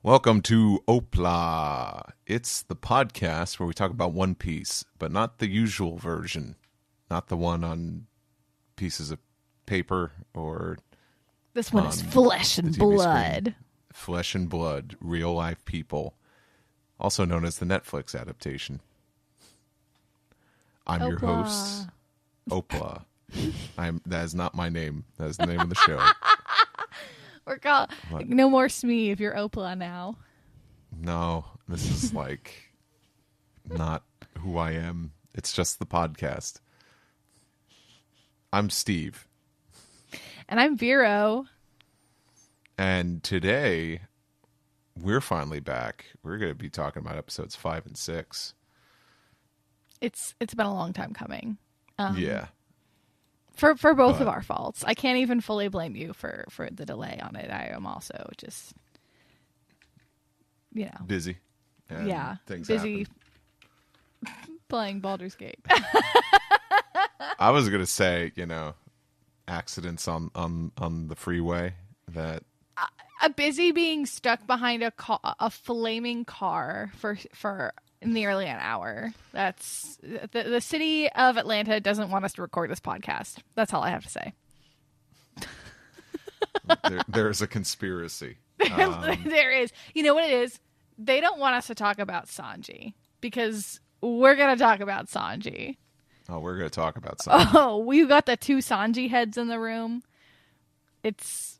Welcome to OPLA. It's the podcast where we talk about One Piece, but not the usual version. Not the one on pieces of paper or... This one is flesh and blood. Flesh and blood, real life people. Also known as the Netflix adaptation. I'm your host, OPLA. That is not my name. That is the name of the show. We're called no more Smee if you're OPLA now. No, this is like not who I am. It's just the podcast. I'm Steve. And I'm Vero. And today, we're finally back. We're going to be talking about episodes 5 and 6. It's been a long time coming. Yeah. For both of our faults. I can't even fully blame you for the delay on it. I am also just, busy. Yeah. Things busy playing Baldur's Gate. I was going to say, accidents on the freeway that... A busy being stuck behind a flaming car for nearly an hour. That's the city of Atlanta doesn't want us to record this podcast. That's all I have to say. There's a conspiracy. There is. You know what it is? They don't want us to talk about SANJI because we're going to talk about SANJI. Oh, we're going to talk about SANJI. Oh, we've got the two SANJI heads in the room. It's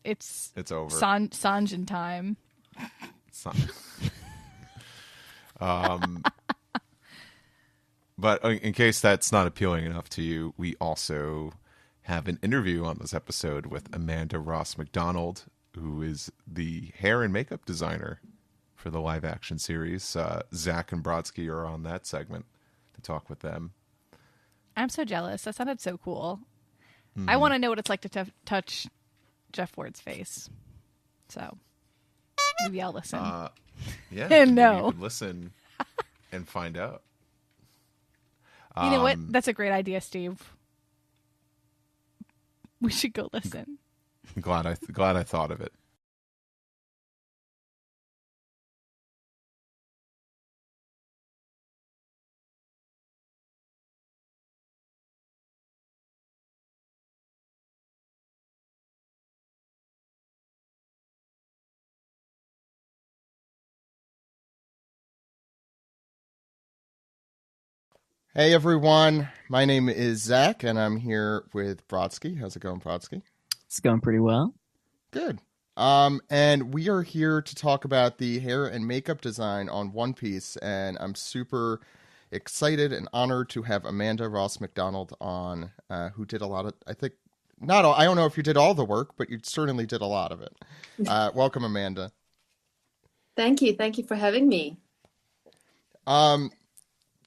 over. Sanjin time. But in case that's not appealing enough to you, we also have an interview on this episode with Amanda Ross McDonald, who is the hair and makeup designer for the live action series. Zach and Baratie are on that segment to talk with them. I'm so jealous. That sounded so cool. Mm-hmm. I want to know what it's like to touch Jeff Ward's face. So maybe I'll listen. Yeah. And no. You can listen and find out. You know what? That's a great idea, Steve. We should go listen. Glad I thought of it. Hey everyone, my name is Zach and I'm here with Baratie. How's it going, Baratie? It's going pretty well. Good. And we are here to talk about the hair and makeup design on One Piece, and I'm super excited and honored to have Amanda Ross McDonald on, who did a lot of, I don't know if you did all the work, but you certainly did a lot of it. Welcome, Amanda. Thank you for having me.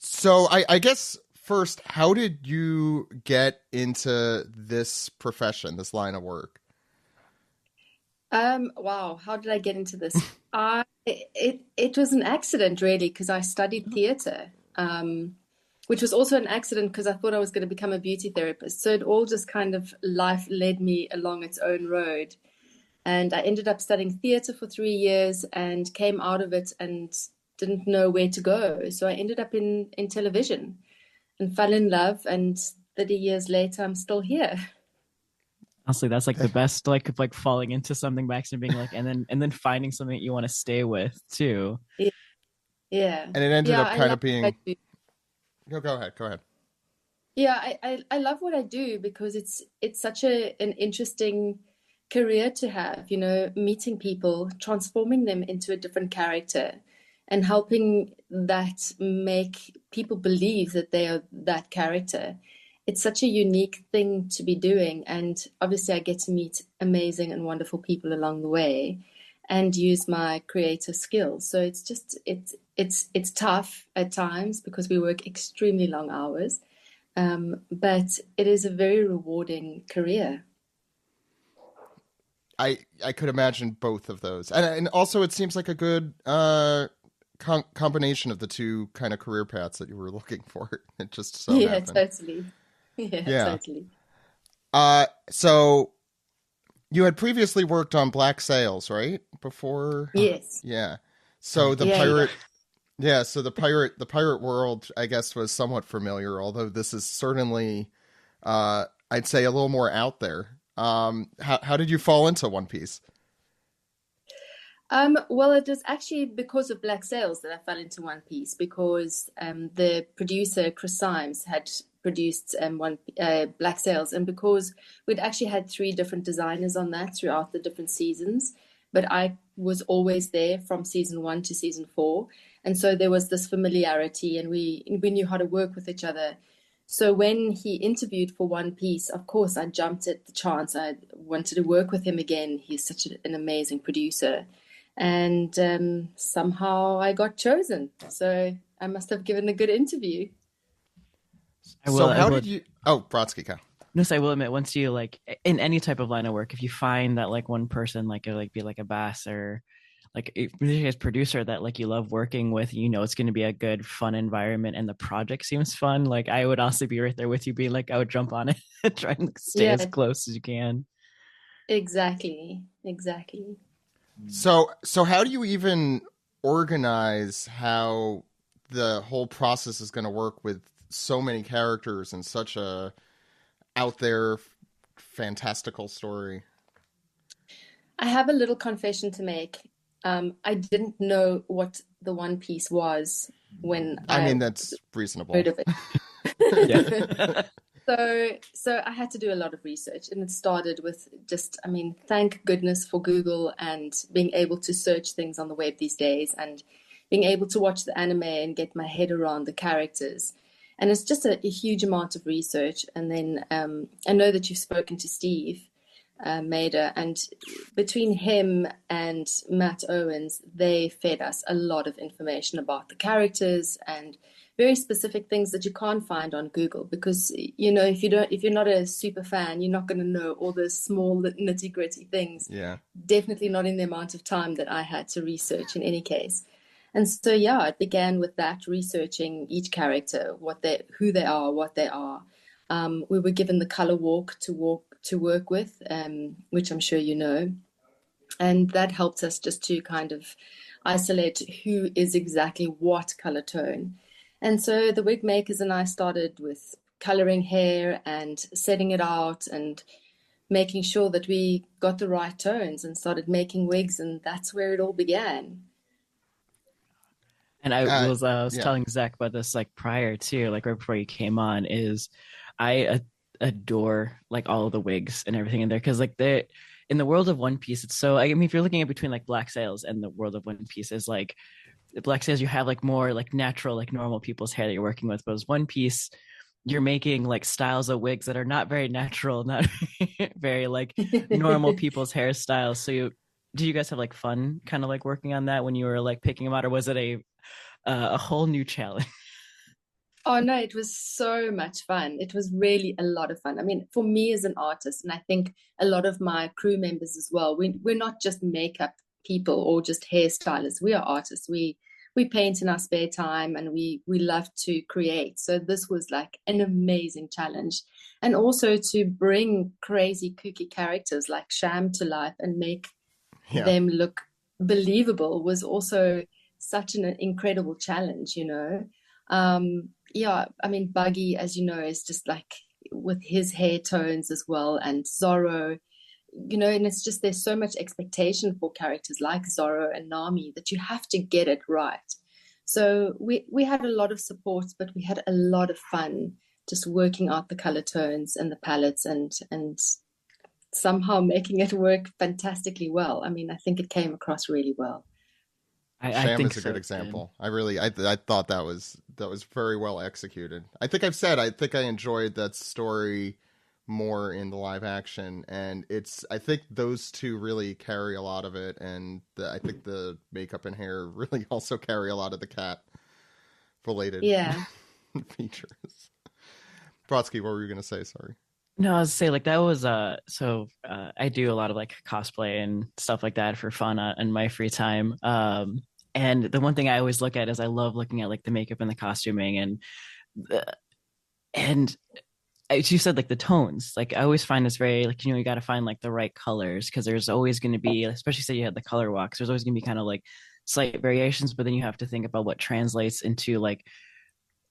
So I guess first, how did you get into this profession, this line of work? Wow, how did I get into this? It was an accident, really, because I studied theater, which was also an accident because I thought I was going to become a beauty therapist. So it all just kind of life led me along its own road. And I ended up studying theater for 3 years and came out of it and didn't know where to go. So I ended up in television and fell in love. And 30 years later, I'm still here. Honestly, that's like the best, like falling into something by accident, being like, and then finding something that you want to stay with too. Yeah. And it ended up kind of being. No, go ahead. Yeah, I love what I do because it's such an interesting career to have. Meeting people, transforming them into a different character, and helping that make people believe that they are that character. It's such a unique thing to be doing. And obviously I get to meet amazing and wonderful people along the way and use my creative skills. So it's tough at times because we work extremely long hours. But it is a very rewarding career. I could imagine both of those. And also it seems like a good combination of the two kind of career paths that you were looking for. It just so happened. Totally. Yeah, totally. So you had previously worked on Black Sails, right? Before? Yes. Yeah. So the Yeah, pirate so the pirate world, I guess, was somewhat familiar, although this is certainly I'd say a little more out there. How did you fall into One Piece? Well, it was actually because of Black Sails that I fell into One Piece because the producer Chris Symes had produced Black Sails, and because we'd actually had 3 different designers on that throughout the different seasons, but I was always there from season 1 to season 4, and so there was this familiarity, and we knew how to work with each other. So when he interviewed for One Piece, of course, I jumped at the chance. I wanted to work with him again. He's such an amazing producer. And somehow I got chosen. So I must have given a good interview. Did you... Oh, Brodsky, go. No, so I will admit, once you like in any type of line of work, if you find that like one person like it like be like a boss or like as producer that like you love working with, you know it's going to be a good fun environment and the project seems fun. Like I would also be right there with you, being like I would jump on it and try and stay as close as you can. Exactly. So how do you even organize how the whole process is going to work with so many characters and such a out there fantastical story? I have a little confession to make. I didn't know what the One Piece was when I mean, that's reasonable. Heard of it. So I had to do a lot of research, and it started with thank goodness for Google and being able to search things on the web these days and being able to watch the anime and get my head around the characters. And it's just a huge amount of research. And then I know that you've spoken to Steve Mader, and between him and Matt Owens, they fed us a lot of information about the characters and very specific things that you can't find on Google, because if you're not a super fan, you're not going to know all the small nitty gritty things. Yeah, definitely not in the amount of time that I had to research in any case. And so it began with that, researching each character, who they are, what they are. We were given the color walk to work with, which I'm sure you know, and that helped us just to kind of isolate who is exactly what color tone. And so the wig makers and I started with coloring hair and setting it out and making sure that we got the right tones and started making wigs, and that's where it all began. And I was telling Zach about this like prior to, like right before you came on, is I adore like all of the wigs and everything in there, because like in the world of One Piece, it's so, I mean, if you're looking at between like Black Sails and the world of One Piece, is like Black Sails, you have like more like natural, like normal people's hair that you're working with, but as One Piece, you're making like styles of wigs that are not very natural, not very like normal people's hairstyles. So do you guys have like fun kind of like working on that when you were like picking them out, or was it a whole new challenge? Oh no, it was so much fun. It was really a lot of fun. I mean, for me as an artist, and I think a lot of my crew members as well, we're not just makeup people or just hairstylists. We are artists. We paint in our spare time, and we love to create. So this was like an amazing challenge. And also to bring crazy kooky characters like Sham to life and make them look believable was also such an incredible challenge, I mean, Buggy, as you know, is just like with his hair tones as well, and Zorro, and it's just, there's so much expectation for characters like Zorro and Nami that you have to get it right. So we had a lot of support, but we had a lot of fun just working out the color tones and the palettes and somehow making it work fantastically well. I mean, I think it came across really well. Sham is a good example. I thought that was very well executed. I think I enjoyed that story more in the live action, and I think those two really carry a lot of it, and I think the makeup and hair really also carry a lot of the cat related features. Brodsky, what were you going to say? Sorry. No, I was say like that was I do a lot of like cosplay and stuff like that for fun in my free time. And the one thing I always look at is I love looking at like the makeup and the costuming, and as you said, like the tones, like I always find this very like, you got to find like the right colors, because there's always going to be, especially say you had the color walks, there's always going to be kind of like slight variations, but then you have to think about what translates into like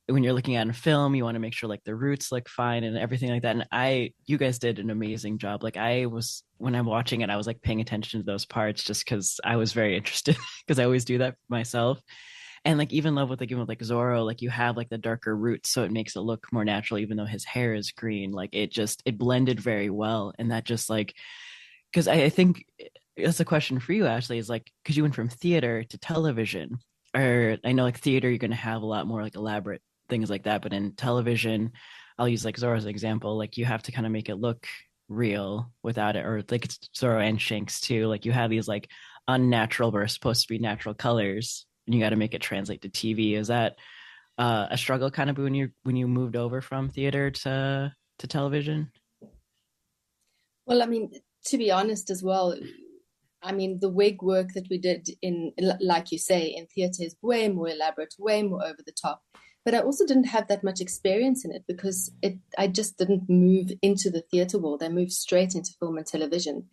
when you're looking at a film, you want to make sure like the roots look fine and everything like that. And you guys did an amazing job. Like when I'm watching it, I was like paying attention to those parts just because I was very interested, because I always do that myself. And like even love with like Zorro, like you have like the darker roots, so it makes it look more natural, even though his hair is green. Like it blended very well, and that just like, because I think that's a question for you, Ashley, is like, because you went from theater to television, or I know like theater you're going to have a lot more like elaborate things like that, but in television, I'll use like Zorro as an example, like you have to kind of make it look real without it, or like it's Zorro and Shanks too, like you have these like unnatural but are supposed to be natural colors, and you got to make it translate to TV. Is that a struggle kind of when you moved over from theater to television? Well, I mean, to be honest as well, I mean, the wig work that we did in, like you say, in theater is way more elaborate, way more over the top. But I also didn't have that much experience in it, because I just didn't move into the theater world. I moved straight into film and television.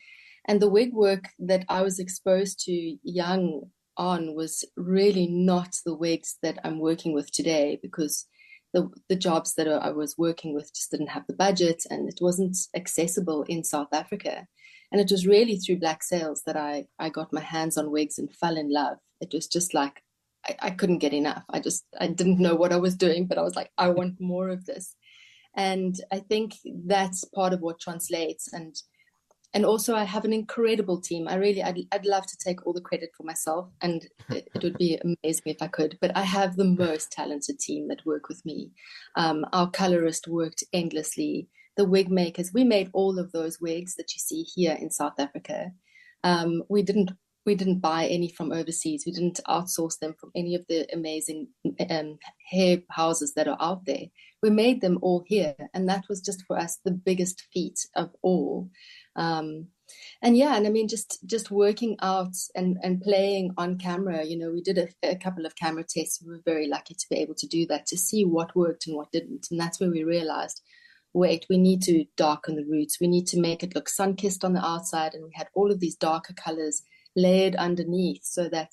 And the wig work that I was exposed to young on was really not the wigs that I'm working with today, because the jobs that I was working with just didn't have the budget, and it wasn't accessible in South Africa. And it was really through Black Sales that I got my hands on wigs and fell in love. It was just like, I couldn't get enough. I didn't know what I was doing, but I was like, I want more of this. And I think that's part of what translates. And also I have an incredible team. I'd love to take all the credit for myself, and it would be amazing if I could, but I have the most talented team that work with me. Our colorist worked endlessly. The wig makers, we made all of those wigs that you see here in South Africa. We didn't buy any from overseas. We didn't outsource them from any of the amazing hair houses that are out there. We made them all here, and that was just for us the biggest feat of all. And I mean, just working out and playing on camera. We did a couple of camera tests. We were very lucky to be able to do that, to see what worked and what didn't. And that's where we realized, wait, we need to darken the roots. We need to make it look sun-kissed on the outside. And we had all of these darker colors layered underneath so that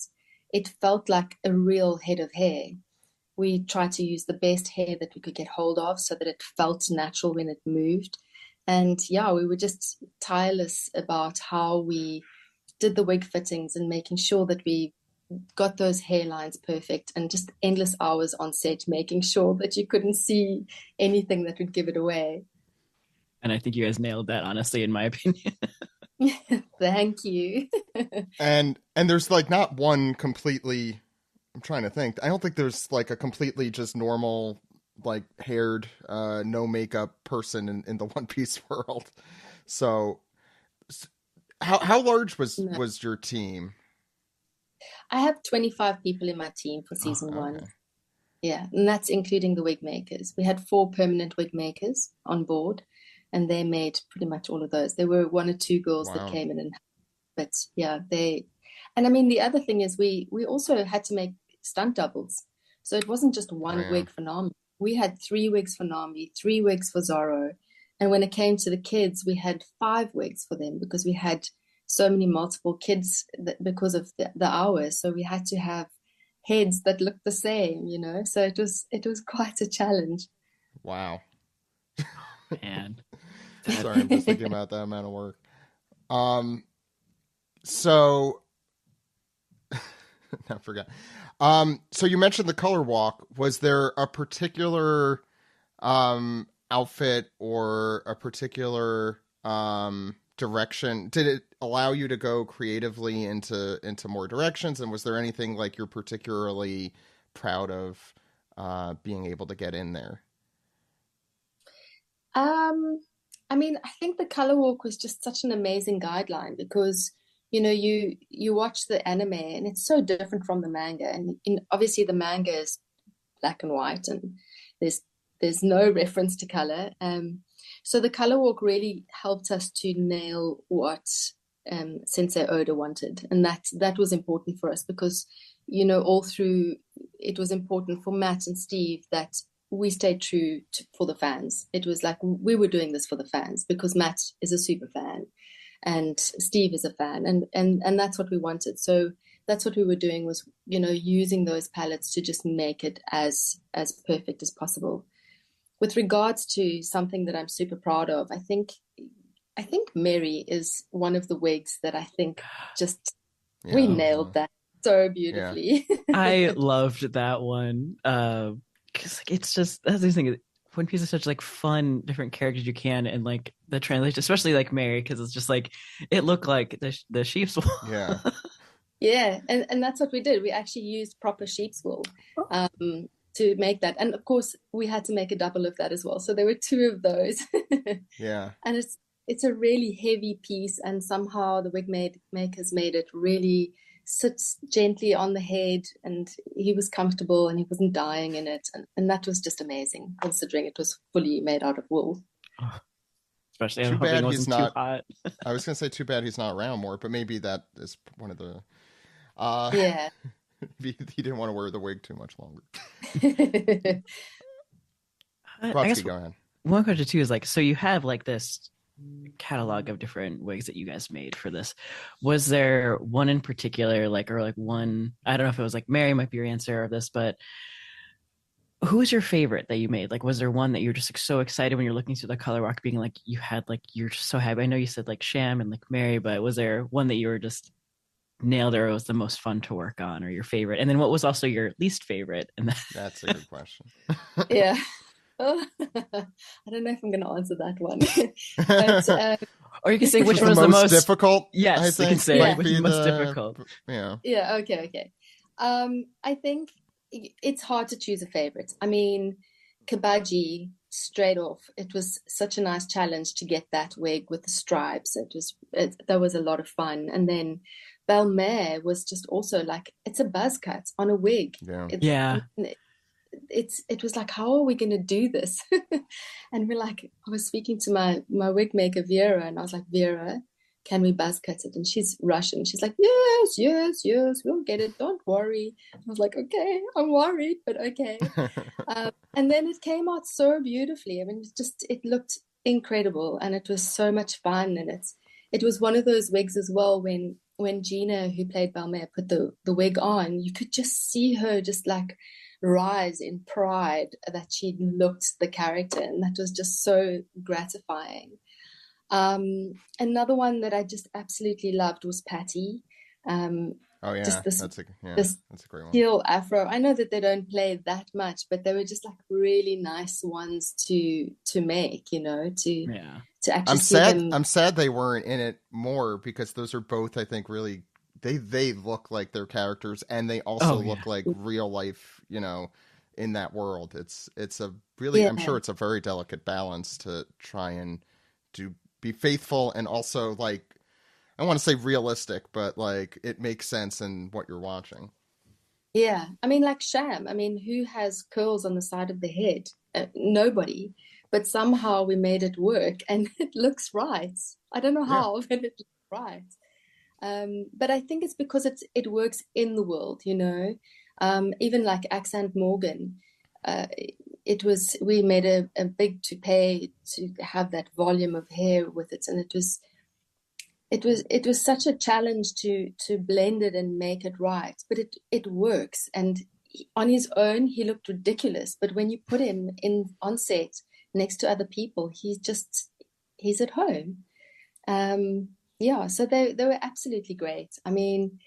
it felt like a real head of hair. We tried to use the best hair that we could get hold of so that it felt natural when it moved. And we were just tireless about how we did the wig fittings and making sure that we got those hairlines perfect, and just endless hours on set making sure that you couldn't see anything that would give it away. And I think you guys nailed that, honestly, in my opinion. Thank you. And there's like not one completely, I'm trying to think, I don't think there's like a completely just normal like haired no makeup person in the One Piece world. So how large was your team? I have 25 people in my team for season one. Yeah, and that's including the wig makers. We had 4 permanent wig makers on board, and they made pretty much all of those. There were 1 or 2 girls that came in, but and I mean, the other thing is we also had to make stunt doubles. So it wasn't just one wig for Nami. We had 3 wigs for Nami, 3 wigs for Zorro. And when it came to the kids, we had 5 wigs for them, because we had so many multiple kids because of the hours. So we had to have heads that looked the same, So it was quite a challenge. Wow. Man. Sorry, I'm just thinking about that amount of work. So I forgot. So you mentioned the color walk. Was there a particular outfit or a particular direction? Did it allow you to go creatively into more directions? And was there anything like you're particularly proud of being able to get in there? I mean, I think the color walk was just such an amazing guideline, because you watch the anime and it's so different from the manga, and obviously the manga is black and white, and there's no reference to color. So the color walk really helped us to nail what Sensei Oda wanted, and that was important for us, because all through it was important for Matt and Steve that we stayed true for the fans. It was like we were doing this for the fans because Matt is a super fan and Steve is a fan, and that's what we wanted. So that's what we were doing, was, you know, using those palettes to just make it as perfect as possible. With regards to something that I'm super proud of, I think Mary is one of the wigs that I think just we nailed that so beautifully. Yeah. I loved that one. Because like, it's just, that's the thing. One Piece is such like fun, different characters you can, and like the translation, especially like Mary, because it's just like it looked like the sheep's wool. Yeah. Yeah, and that's what we did. We actually used proper sheep's wool to make that, and of course we had to make a double of that as well. So there were 2 of those. Yeah. And it's a really heavy piece, and somehow the wig makers made it really sits gently on the head, and he was comfortable and he wasn't dying in it, and that was just amazing, considering it was fully made out of wool. Especially, Too I'm hoping bad it he's wasn't not. too hot. I was gonna say too bad he's not around more, but maybe that is one of the. Yeah. he didn't want to wear the wig too much longer. I guess go ahead. one question too is like, so you have like this catalog of different wigs that you guys made for this. Was there one in particular, like, or like one, I don't know if it was like Mary might be your answer of this, but who was your favorite that you made? Like, was there one that you're just like so excited when you're looking through the color walk, being like, you had like, you're just so happy? I know you said like Sham and like Mary, but was there one that you were just nailed, or was the most fun to work on, or your favorite? And then what was also your least favorite? And That's a good question. Yeah. Oh, I don't know if I'm going to answer that one. But, or you can say which was one was the most difficult. Yes, I think you can say might which was the most difficult. Yeah. Yeah. Okay. I think it's hard to choose a favorite. I mean, Kabaji, straight off, it was such a nice challenge to get that wig with the stripes. That was a lot of fun. And then Belmare was just also like, it's a buzz cut on a wig. Yeah. It was like, how are we going to do this? And we're like, I was speaking to my wig maker Vera, and I was like, Vera, can we buzz cut it? And she's Russian. She's like, yes, we'll get it, don't worry. I was like, okay, I'm worried, but okay. And then it came out so beautifully. I mean, it looked incredible, and it was so much fun. And it was one of those wigs as well, when Gina, who played Belmare, put the wig on, you could just see her just like rise in pride that she looked the character, and that was just so gratifying. Another one that I just absolutely loved was Patty. Just that's a great one. Heel afro. I know that they don't play that much, but they were just like really nice ones to make, you know, to actually I'm sad they weren't in it more, because those are both, I think, really they look like their characters, and they also look like real life, you know, in that world. It's a really I'm sure it's a very delicate balance to try and be faithful and also, like, I want to say realistic, but like it makes sense in what you're watching. Yeah, I mean, like Sham. I mean, who has curls on the side of the head? Nobody. But somehow we made it work, and it looks right. I don't know how, but it looks right. But I think it's because it works in the world, you know. Even like Accent Morgan, we made a big toupee to have that volume of hair with it, and it was such a challenge to blend it and make it right, but it works. And on his own he looked ridiculous, but when you put him on set next to other people, he's at home. So they were absolutely great. I mean,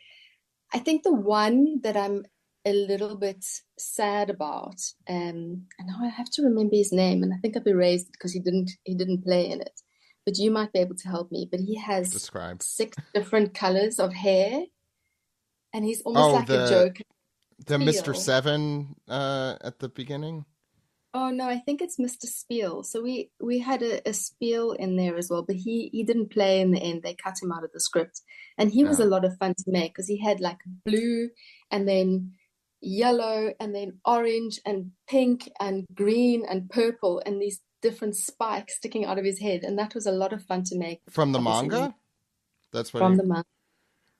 I think the one that I'm a little bit sad about, and now I have to remember his name, and I think I've erased it because he didn't play in it, but you might be able to help me. But he has 6 different colors of hair, and he's almost like a Joker. The Mr. Seven at the beginning. Oh no, I think it's Mr. Spiel. So we had a Spiel in there as well, but he didn't play in the end. They cut him out of the script, and he was a lot of fun to make because he had like blue and then yellow and then orange and pink and green and purple and these different spikes sticking out of his head, and that was a lot of fun to make. From the manga? That's what from the manga.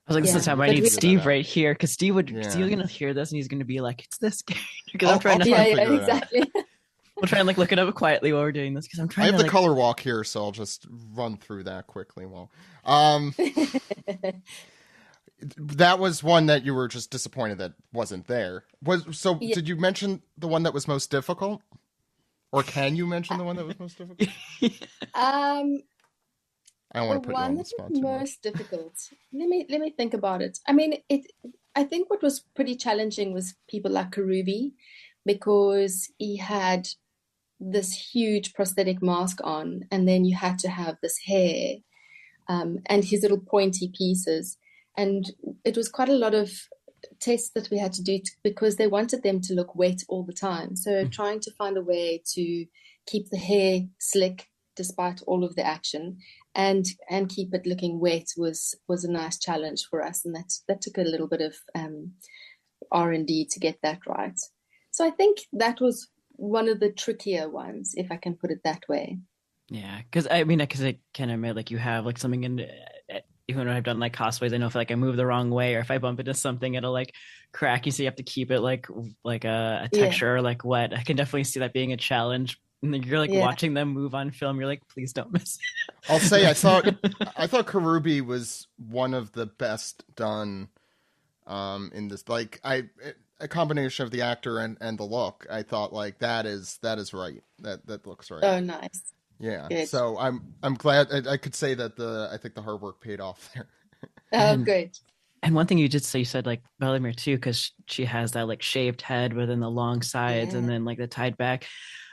I was like, this is the time I need Steve right here, because Steve's gonna hear this and he's gonna be like, it's this guy. Because I'm trying to exactly. We'll try and like look it up quietly while we're doing this because I'm I trying have to the like. color walk here, so I'll just run through that quickly. Well, that was one that you were just disappointed that wasn't there. Yeah. Did you mention the one that was most difficult, or can you mention the one that was most difficult? I don't The want to put you on one the that spot was too much. most difficult. Let me think about it. I mean, I think what was pretty challenging was people like Karubi, because he had this huge prosthetic mask on, and then you had to have this hair, and his little pointy pieces. And it was quite a lot of tests that we had to do because they wanted them to look wet all the time. So trying to find a way to keep the hair slick despite all of the action and keep it looking wet was a nice challenge for us. And that took a little bit of R&D to get that right. So I think that was one of the trickier ones, if I can put it that way. Yeah, because I can admit, like, you have like something in, even when I've done like cosplays, I know if like I move the wrong way or if I bump into something, it'll like crack. You so you have to keep it like a texture or like wet. I can definitely see that being a challenge. And then you're like watching them move on film. You're like, please don't miss it. I'll say I thought Karubi was one of the best done in this. Like a combination of the actor and the look. I thought like that is right. That looks right. Oh, nice. Yeah. Good. So I'm glad I could say that I think the hard work paid off there. Oh, good. And one thing you did say, you said like Bellemere too, because she has that like shaved head within the long sides and then like the tied back.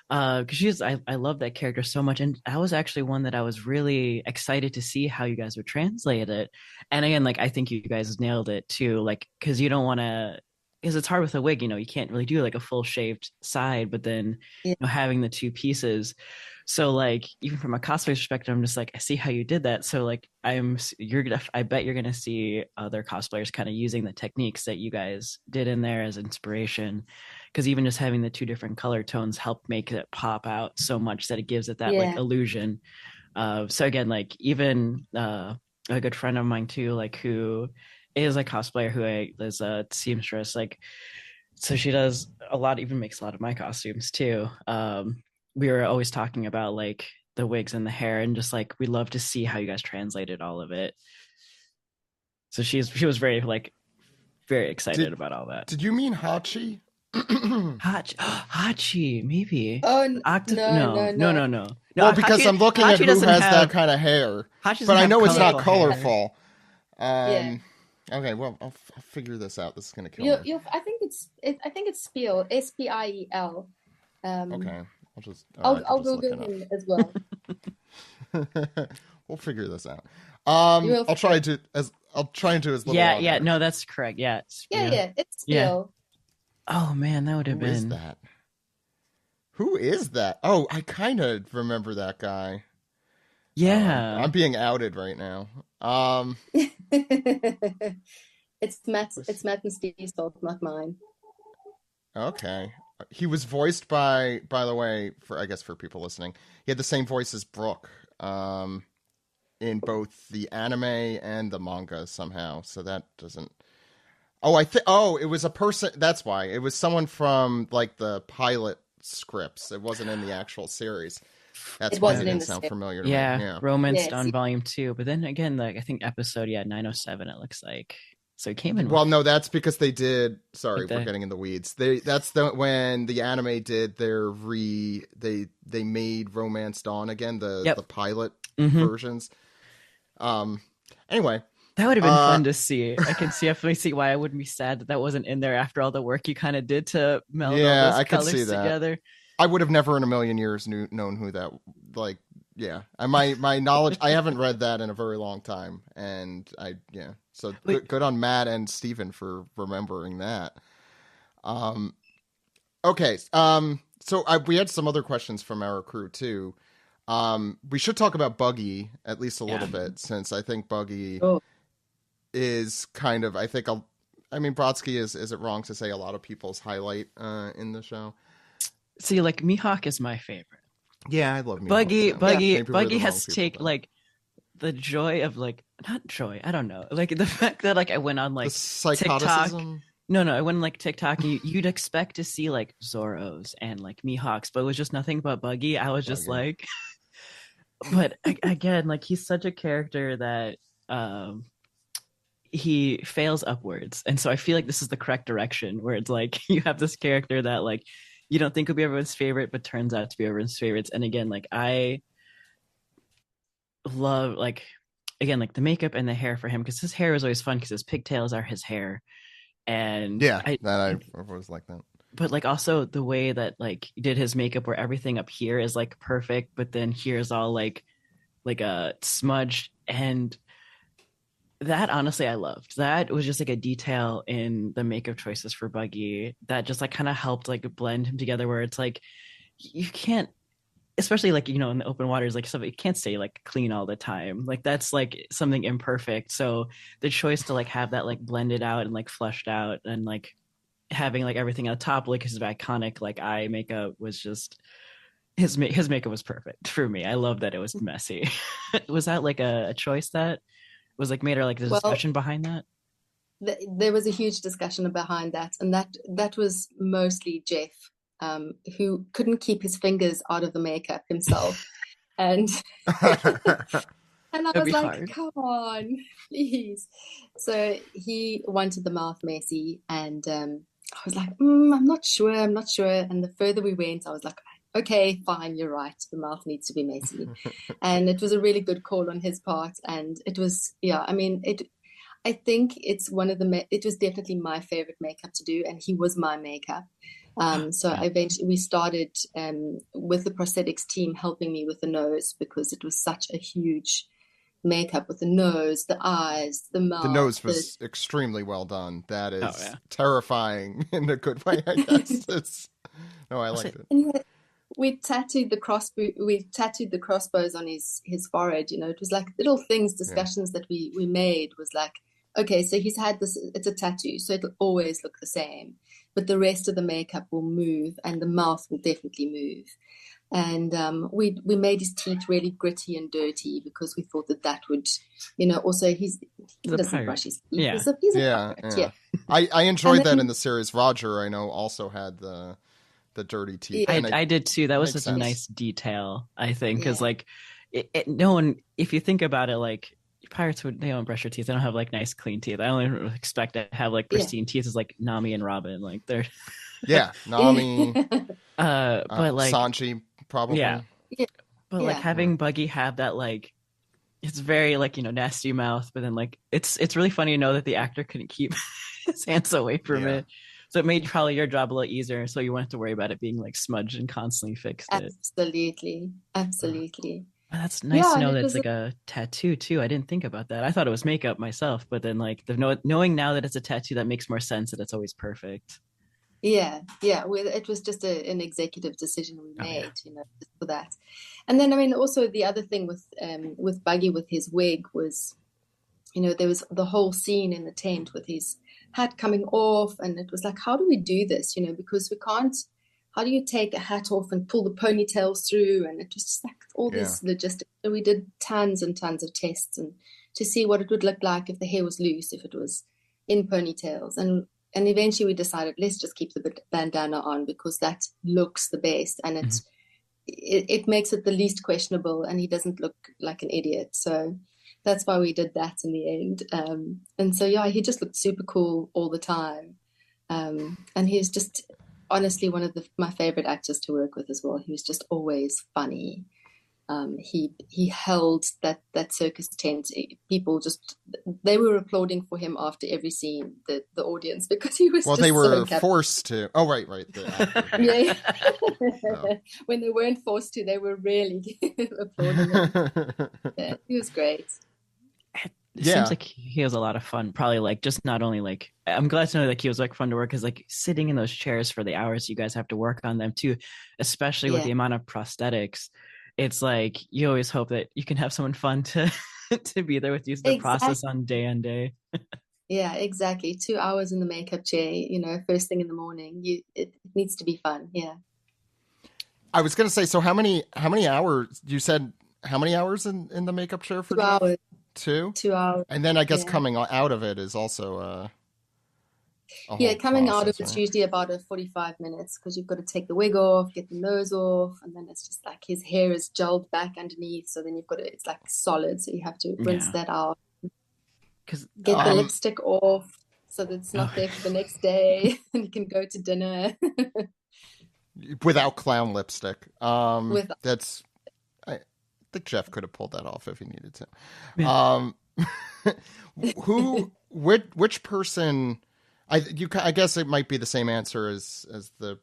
Because I love that character so much, and that was actually one that I was really excited to see how you guys would translate it. And again, like I think you guys nailed it too, like because you don't want to, because it's hard with a wig, you can't really do like a full shaved side, but then having the two pieces. So like even from a cosplay perspective, I'm just like, I see how you did that. So like I bet you're gonna see other cosplayers kind of using the techniques that you guys did in there as inspiration. Because even just having the two different color tones help make it pop out so much that it gives it that like illusion. So again, like even a good friend of mine too, like who is a cosplayer who is a seamstress, like so she does a lot, even makes a lot of my costumes too. We were always talking about like the wigs and the hair, and just like we love to see how you guys translated all of it. So she was very excited about all that. Did you mean Hachi? Hachi, maybe. Oh, no. Well, because Hachi, I'm looking at who has that kind of hair, but I know it's not colorful. Okay, well, I'll figure this out. This is gonna kill me. I think it's Spiel, Spiel. Okay, I'll Google him as well. We'll figure this out. I'll try and do as little. Yeah. No, that's correct. Yeah. It's Spiel. Oh man, that would have been. Who is that? Who is that? Oh, I kind of remember that guy. Yeah. I'm being outed right now. It's Matt and Steve's fault, not mine. Okay. He was voiced by the way, for people listening, he had the same voice as Brooke in both the anime and the manga somehow. So that doesn't. Oh, it was a person. That's why. It was someone from like the pilot scripts. It wasn't in the actual series. That's why it didn't sound familiar to me. Yeah. Romance on Volume 2. But then again, like I think episode 907 it looks like. So it came in. Well, no, that's because they did. Sorry, we're getting in the weeds. That's when the anime did their they made Romance Dawn again, the pilot versions. Anyway, that would have been fun to see. I can definitely see why I wouldn't be sad that wasn't in there after all the work you kind of did to meld all those colors together. I would have never in a million years known who that. Like, yeah, my knowledge. I haven't read that in a very long time, and So good on Matt and Steven for remembering that. Okay. So we had some other questions from our crew too. We should talk about Buggy at least a little bit, since I think Buggy is kind of, Brodsky is it wrong to say a lot of people's highlight in the show? See, like MIHAWK is my favorite. Yeah, I love MIHAWK. Buggy has taken like the joy of like, not joy, I don't know, like the fact that like I went on like the psychoticism. No, I went like TikTok. You'd expect to see like Zoros and like Mihawks, but it was just nothing but Buggy. I was just Buggy. like, but again, like he's such a character that he fails upwards, and so I feel like this is the correct direction where it's like you have this character that like you don't think will be everyone's favorite, but turns out to be everyone's favorites. And again, like I love like again like the makeup and the hair for him because his hair is always fun because his pigtails are his hair. And yeah, I always like that. But like also the way that like he did his makeup where everything up here is like perfect, but then here's all like a smudge, and that honestly I loved. That was just like a detail in the makeup choices for Buggy that just like kind of helped like blend him together where it's like you can't, especially like in the open waters, like something it can't stay like clean all the time, like that's like something imperfect. So the choice to like have that like blended out and like flushed out and like having like everything on top like his iconic like eye makeup was just his makeup was perfect for me. I love that it was messy. Was that like a choice that was like made, or like the discussion behind that? There was a huge discussion behind that, and that was mostly Jeff, who couldn't keep his fingers out of the makeup himself. And and I was like, hard. Come on, please. So he wanted the mouth messy, and I was like, I'm not sure. And the further we went, I was like, okay, fine, you're right. The mouth needs to be messy. And it was a really good call on his part. And it was, I think it's it was definitely my favorite makeup to do. And he was my makeup. So eventually we started with the prosthetics team helping me with the nose because it was such a huge makeup with the nose, the eyes, the mouth. The nose was extremely well done. That is terrifying in a good way, I guess. I liked it. And we tattooed the crossbows on his forehead. It was like little things, discussions that we made was like, okay, so he's had this, it's a tattoo, so it'll always look the same, but the rest of the makeup will move and the mouth will definitely move. And we made his teeth really gritty and dirty because we thought that would, also he doesn't brush his teeth. Yeah. He's a pirate. Yeah. I enjoyed that in the series. Roger, I know, also had the dirty teeth. Yeah. I did too. That was such a nice detail, I think, because like no one, if you think about it, like pirates they don't brush their teeth. They don't have like nice clean teeth. I only expect to have like pristine teeth as like Nami and Robin. Like they're Nami. But like Sanji probably. Yeah. But like having Buggy have that like it's very like nasty mouth, but then like it's really funny to know that the actor couldn't keep his hands away from it. So it made probably your job a little easier, so you won't have to worry about it being like smudged and constantly fixed. Absolutely. Well, that's nice to know that it's like a tattoo too. I didn't think about that. I thought it was makeup myself, but then like knowing now that it's a tattoo, that makes more sense that it's always perfect. Yeah. Well, it was just an executive decision we made, for that. And then, I mean, also the other thing with Buggy with his wig was, there was the whole scene in the tent with his hat coming off, and it was like, how do we do this? Because we can't. How do you take a hat off and pull the ponytails through? And it was just like all this logistics. So we did tons and tons of tests and to see what it would look like if the hair was loose, if it was in ponytails, and eventually we decided let's just keep the bandana on because that looks the best and it makes it the least questionable and he doesn't look like an idiot. So that's why we did that in the end. And so he just looked super cool all the time. And he's just honestly one of my favorite actors to work with as well. He was just always funny. He held that circus tent. People they were applauding for him after every scene, the audience, because he was they were forced to. Oh, right. Yeah. When they weren't forced to, they were really applauding him. Yeah, he was great. It seems like he has a lot of fun. Probably like just not only like I'm glad to know that he was like fun to work because like sitting in those chairs for the hours you guys have to work on them too, especially with the amount of prosthetics. It's like you always hope that you can have someone fun to be there with you. The process on day. Yeah, exactly. 2 hours in the makeup chair, first thing in the morning. It needs to be fun. Yeah. I was going to say, so how many hours? You said how many hours in the makeup chair for 2 hours? 2? 2 hours. And then I guess coming out of it is also a Yeah, whole coming out of process, it's right? usually about a 45 minutes because you've got to take the wig off, get the nose off, and then it's just like his hair is gelled back underneath. So then you've got to, it's like solid. So you have to rinse Yeah, that out, because get the lipstick off so that it's oh, not there for the next day and you can go to dinner Without clown lipstick. with. That's I think Jeff could have pulled that off if he needed to. yeah. Which person? I guess it might be the same answer as the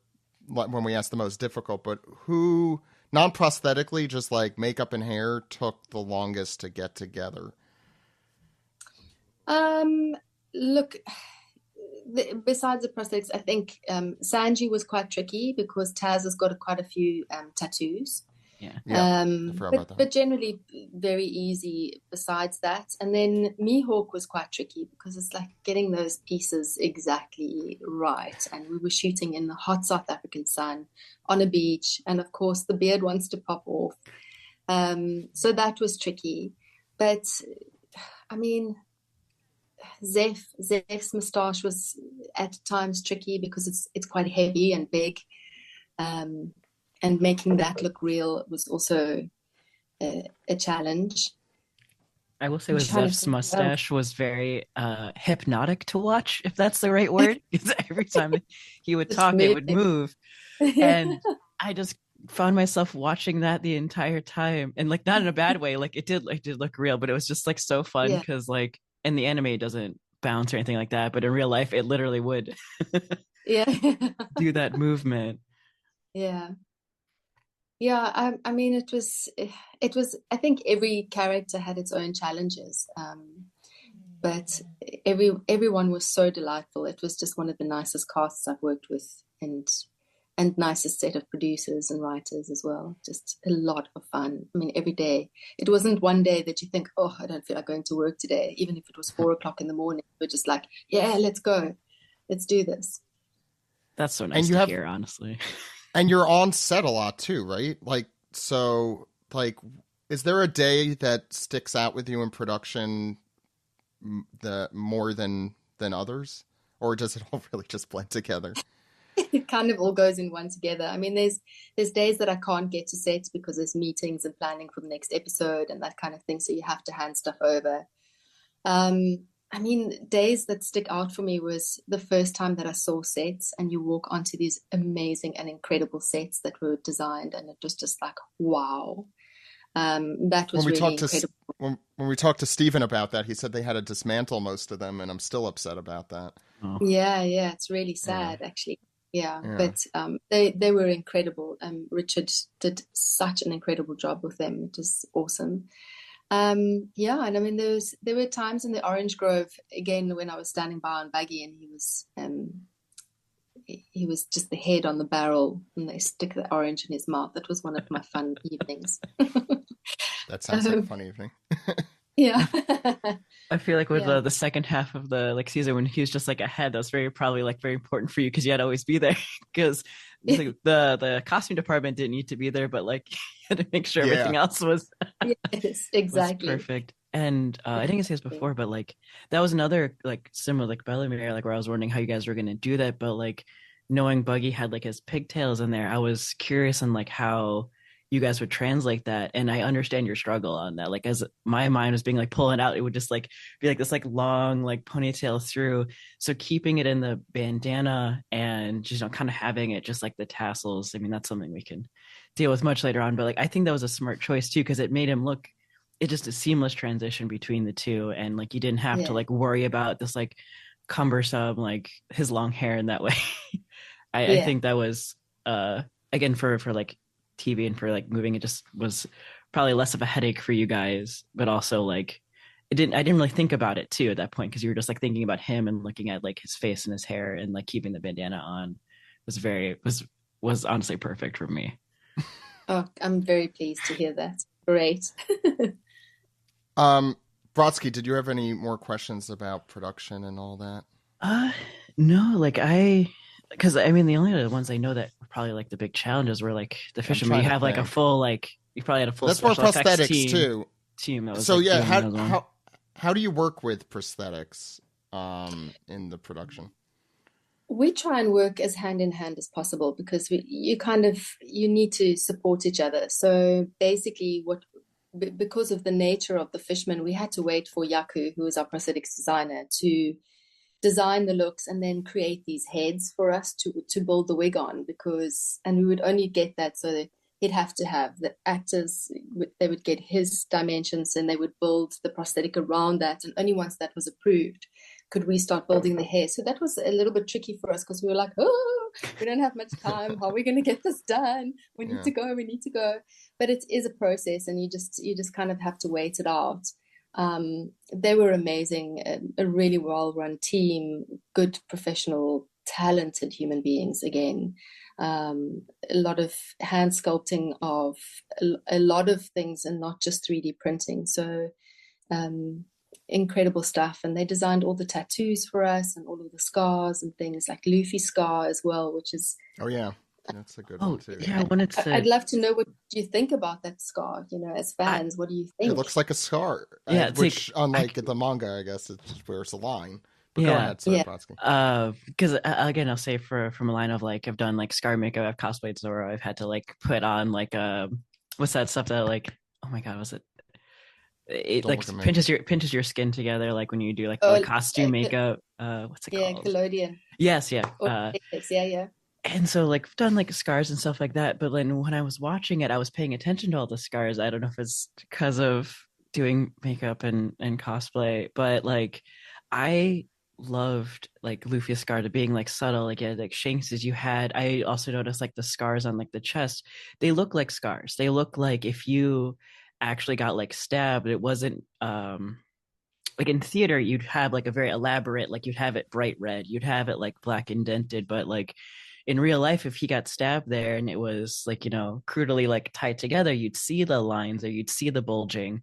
when we asked the most difficult, but who non-prosthetically, just like makeup and hair, took the longest to get together? Look, besides the prosthetics, I think Sanji was quite tricky because Taz has got quite a few tattoos. Yeah, I forgot about that. But generally very easy besides that. And then MIHAWK was quite tricky because it's like getting those pieces exactly right. And we were shooting in the hot South African sun on a beach. And of course, the beard wants to pop off. So that was tricky. But I mean, Zeph's moustache was at times tricky because it's quite heavy and big. And making that look real was also a challenge. I will say with Zeph's mustache was very hypnotic to watch, if that's the right word. Because every time he would talk, it would move. And I just found myself watching that the entire time. And like not in a bad way, like it did look real, but it was just like so fun because like in the anime it doesn't bounce or anything like that, but in real life it literally would do that movement. Yeah, I mean, it was, I think every character had its own challenges, but everyone was so delightful. It was just one of the nicest casts I've worked with and nicest set of producers and writers as well. Just a lot of fun. I mean, every day. It wasn't one day that you think, oh, I don't feel like going to work today. Even if it was 4:00 in the morning, we're just like, yeah, let's go. Let's do this. That's so nice to hear, honestly. And you're on set a lot too, right? Like, so, like, is there a day that sticks out with you in production more than others? Or does it all really just blend together? It kind of all goes in one together. I mean, there's days that I can't get to set because there's meetings and planning for the next episode and that kind of thing. So you have to hand stuff over. I mean, days that stick out for me was the first time that I saw sets and you walk onto these amazing and incredible sets that were designed. And it was just like, wow. That was really incredible. When we talked to Stephen about that, he said they had to dismantle most of them. And I'm still upset about that. Oh. Yeah. It's really sad, actually. Yeah. But they were incredible. Richard did such an incredible job with them. It was awesome. And I mean, there were times in the Orange Grove again when I was standing by on buggy and he was just the head on the barrel and they stick the orange in his mouth. That was one of my fun evenings. That sounds like a fun evening. Yeah. I feel like with the second half of the season when he was just like ahead, that was probably very important for you because you had to always be there because the costume department didn't need to be there, but like you had to make sure everything else was yes, exactly was perfect. And I didn't say this before, but like that was another similar Bellemere, where I was wondering how you guys were gonna do that, but like knowing Buggy had his pigtails in there, I was curious on how you guys would translate that. And I understand your struggle on that. As my mind was being pulling out, it would just be this long ponytail through. So keeping it in the bandana and just kind of having it just the tassels. I mean, that's something we can deal with much later on. But I think that was a smart choice too, because it made him look. It's just a seamless transition between the two, and you didn't have to worry about this cumbersome his long hair in that way. I think that was again for TV and for moving, it just was probably less of a headache for you guys, but also I didn't really think about it too at that point because you were just thinking about him and looking at his face and his hair and keeping the bandana on was honestly perfect for me. Oh, I'm very pleased to hear that. Great. Brodsky, did you have any more questions about production and all that? No, because I mean the only other ones I know that were probably the big challenges were the fisherman. You have a full you probably had a full. That's more prosthetics team that was so how do you work with prosthetics in the production? We try and work as hand in hand as possible because you need to support each other. So basically because of the nature of the fishman, we had to wait for Yaku, who is our prosthetics designer, to design the looks and then create these heads for us to build the wig on, and we would only get that so that he'd have to have the actors, they would get his dimensions and they would build the prosthetic around that, and only once that was approved could we start building the hair. So that was a little bit tricky for us because we were like, oh, we don't have much time. How are we going to get this done? We need to go. But it is a process, and you just kind of have to wait it out. They were amazing, a really well-run team, good professional, talented human beings again. A lot of hand sculpting of a lot of things and not just 3D printing. So incredible stuff. And they designed all the tattoos for us and all of the scars and things, like Luffy's scar as well, which is... Oh, yeah. That's a good one, too. Yeah, I wanted to... I'd love to know what you think about that scar, as fans. What do you think? It looks like a scar. Yeah, which, unlike the manga, I guess, it's where it's a line. But go ahead, sorry, Brodsky. Because again, I'll say from a line of like, I've done like scar makeup, I've cosplayed Zoro, I've had to like put on like what's that stuff that like, oh my god, was it? It like pinches your skin together, like when you do like costume makeup. What's it called? Yeah, collodion. Yes, yeah. Yeah. And so like I've done like scars and stuff like that. But then when I was watching it, I was paying attention to all the scars. I don't know if it's because of doing makeup and cosplay, but like I loved like Luffy's scar to being like subtle, like Shanks's you had. I also noticed like the scars on like the chest, they look like scars. They look like if you actually got like stabbed, it wasn't like in theater you'd have like a very elaborate, like you'd have it bright red, you'd have it like black indented, but like in real life if he got stabbed there and it was like crudely like tied together, you'd see the lines or you'd see the bulging.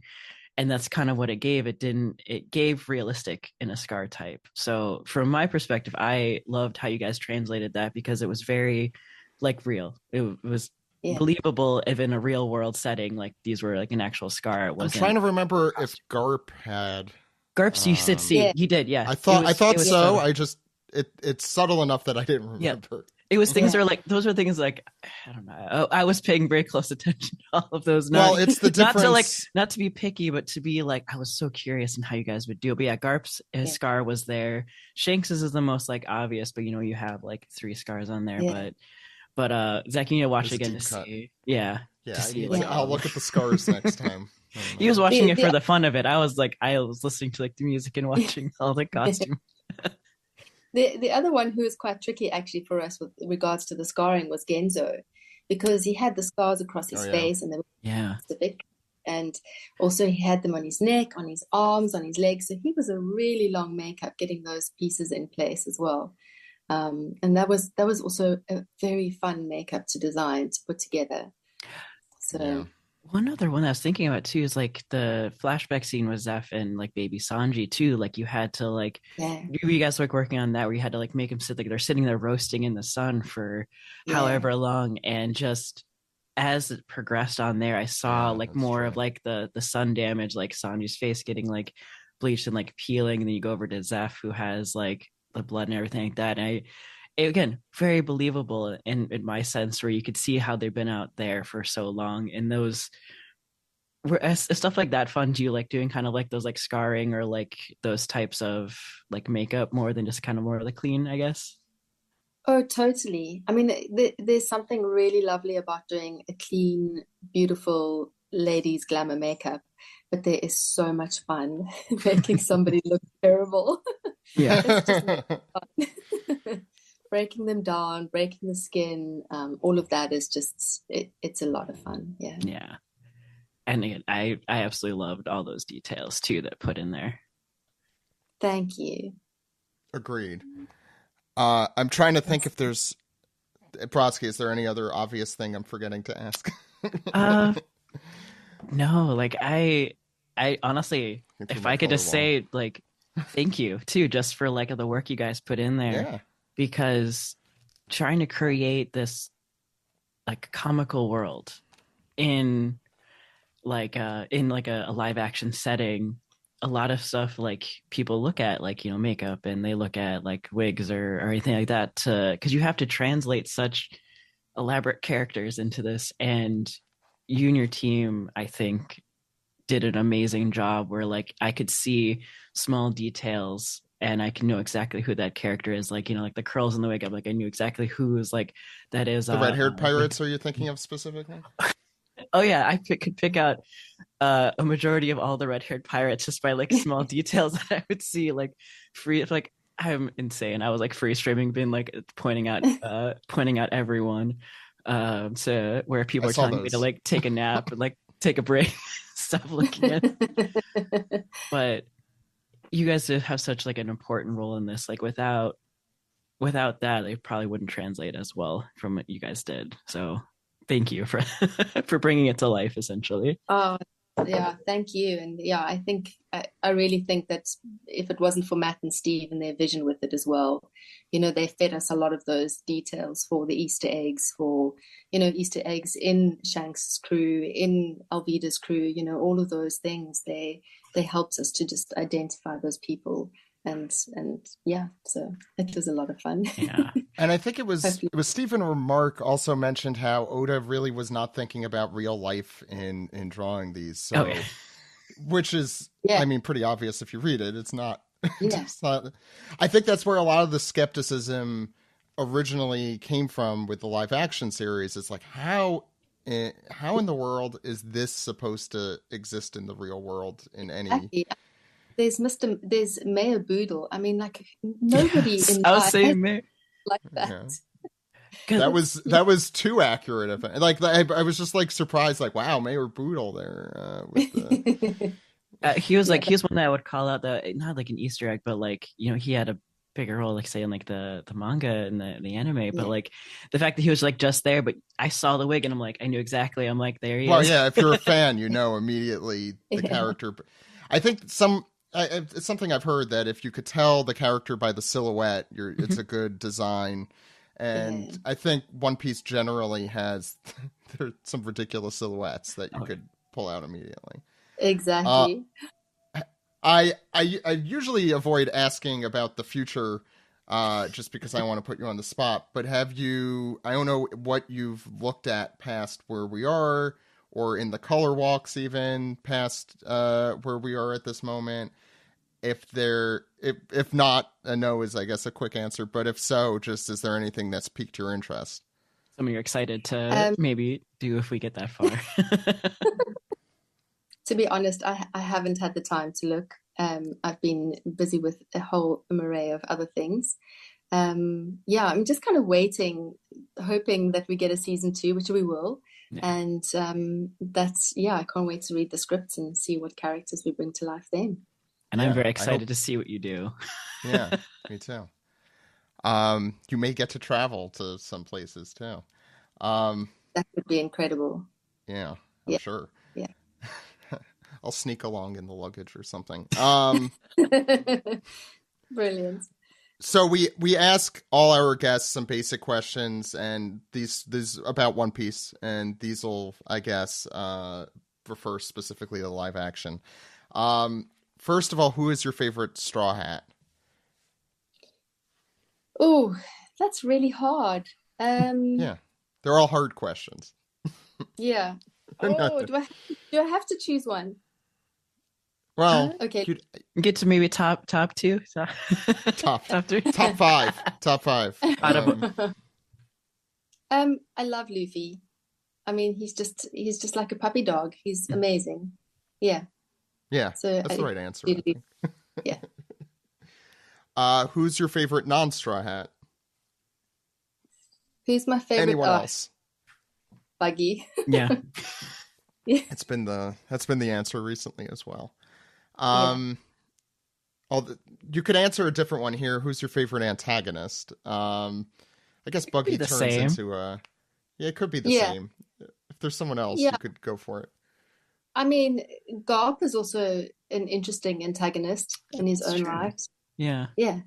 And that's kind of what it gave. It gave realistic in a scar type. So from my perspective, I loved how you guys translated that because it was very like real. It was believable if in a real world setting, like these were like an actual scar. It wasn't. I'm trying to remember if Garp had. Garp's you did see. He did, yeah. I thought so. Subtle. I just it's subtle enough that I didn't remember. Yeah. It was things that are like, those are things like, I don't know. I was paying very close attention to all of those. Well, it's the difference. Not to be picky, but to be like, I was so curious in how you guys would do it. But yeah, Garp's scar was there. Shanks's is the most like obvious, but you have like 3 scars on there. Yeah. But Zach, you need to watch it again to see. Yeah. Yeah, I'll look at the scars next time. He was watching it for the fun of it. I was listening to like the music and watching all the costume. The other one who was quite tricky actually for us with regards to the scarring was Genzo, because he had the scars across his face and they were specific, and also he had them on his neck, on his arms, on his legs. So he was a really long makeup getting those pieces in place as well. And that was also a very fun makeup to design, to put together. So one other one I was thinking about too is like the flashback scene with Zeph and like baby Sanji too. Like you had to like, you guys like working on that where you had to like make them sit, like they're sitting there roasting in the sun for however long. And just as it progressed on there, I saw like more of like the sun damage, like Sanji's face getting like bleached and like peeling. And then you go over to Zeph who has like the blood and everything like that. And again, very believable in my sense, where you could see how they've been out there for so long. And those stuff like that fun. Do you like doing kind of like those like scarring or like those types of like makeup more than just kind of more of the clean, I guess? Oh, totally. I mean, there's something really lovely about doing a clean, beautiful ladies glamour makeup, but there is so much fun making somebody look terrible. Yeah. It's just fun. Breaking them down, breaking the skin, all of that is just, it's a lot of fun. Yeah. And again, I absolutely loved all those details too that put in there. Thank you. Agreed. I'm trying to think if there's, Brodsky, is there any other obvious thing I'm forgetting to ask? No, like I honestly, if I could just say like, thank you too, just for like the work you guys put in there. Yeah. Because trying to create this like comical world in like a live action setting, a lot of stuff like people look at like, you know, makeup, and they look at like wigs or anything like that, because you have to translate such elaborate characters into this. And you and your team, I think, did an amazing job where like I could see small details and I can know exactly who that character is. Like, you know, like the curls in the wig, I'm like, I knew exactly who's like, that is The red-haired pirates, like, are you thinking of specifically? oh yeah, could pick out a majority of all the red-haired pirates just by like small details that I would see. Like free, like I'm insane. I was like free streaming, being like pointing out everyone, to where people I are saw telling me to those. like take a nap and like take a break, stop looking at. But you guys have such like an important role in this. Like without that, it probably wouldn't translate as well from what you guys did. So thank you for for bringing it to life, essentially. Oh, yeah, thank you. And yeah, I really think that if it wasn't for Matt and Steve and their vision with it as well, you know, they fed us a lot of those details for the Easter eggs, for, you know, Easter eggs in Shanks' crew, in Alvida's crew, you know, all of those things. They helped us to just identify those people. And yeah, so it was a lot of fun. Yeah. And I think it was Hopefully. Stephen or Mark also mentioned how Oda really was not thinking about real life in drawing these. So, Oh, yeah. which is, Yeah. I mean, pretty obvious if you read it. It's not. Yeah. It's not. I think that's where a lot of the skepticism originally came from with the live action series. It's like how in the world is this supposed to exist in the real world in any? Exactly. There's Mayor Boodle. I mean, like nobody Yes, in I was life saying Mayor. like that. Yeah. That was too accurate of it. Like I was just like surprised, like wow, Mayor Boodle there with the. He was like, he was one that I would call out, the not like an Easter egg, but like, you know, he had a bigger role, like say in like the manga and the anime, but Yeah. like the fact that he was like just there, but I saw the wig and I'm like, I knew exactly. I'm like, there he Well, is. yeah, if you're a fan, you know immediately the Yeah. character. I think it's something I've heard that if you could tell the character by the silhouette, it's a good design. And Yeah. I think One Piece generally has there's some ridiculous silhouettes that you Okay. could pull out immediately. Exactly. I usually avoid asking about the future, just because I want to put you on the spot. But have you? I don't know what you've looked at past where we are, or in the color walks, even past where we are at this moment. If not, a no is I guess a quick answer. But if so, just is there anything that's piqued your interest? Something you're excited to maybe do if we get that far. To be honest, I haven't had the time to look. I've been busy with a whole array of other things. Yeah, I'm just kind of waiting, hoping that we get a season 2, which we will. Yeah. And I can't wait to read the scripts and see what characters we bring to life then. And Yeah, I'm very I excited hope- to see what you do. Yeah, me too. You may get to travel to some places too. That would be incredible. Yeah, I'm Yeah. sure. Yeah. I'll sneak along in the luggage or something. Brilliant. So we ask all our guests some basic questions, and these about One Piece, and these will, I guess, refer specifically to live action. First of all, who is your favorite Straw Hat? Oh, that's really hard. Yeah, they're all hard questions. Yeah. Not Oh, do I have to choose one? Well, Okay. Get to maybe top 2, top top 3, top five. Out of- I love Luffy. I mean, he's just like a puppy dog. He's amazing. Yeah. Yeah, So that's the right answer. I really- think. yeah. Who's your favorite non-Straw Hat? Who's my favorite? Anyone Oh, else? Buggy. yeah. That's been the answer recently as well. You could answer a different one here. Who's your favorite antagonist? I guess Buggy the turns same. into a. Yeah, it could be the Yeah. same. If there's someone else, Yeah. you could go for it. I mean, Garp is also an interesting antagonist in his That's own true. right. Yeah. Yeah.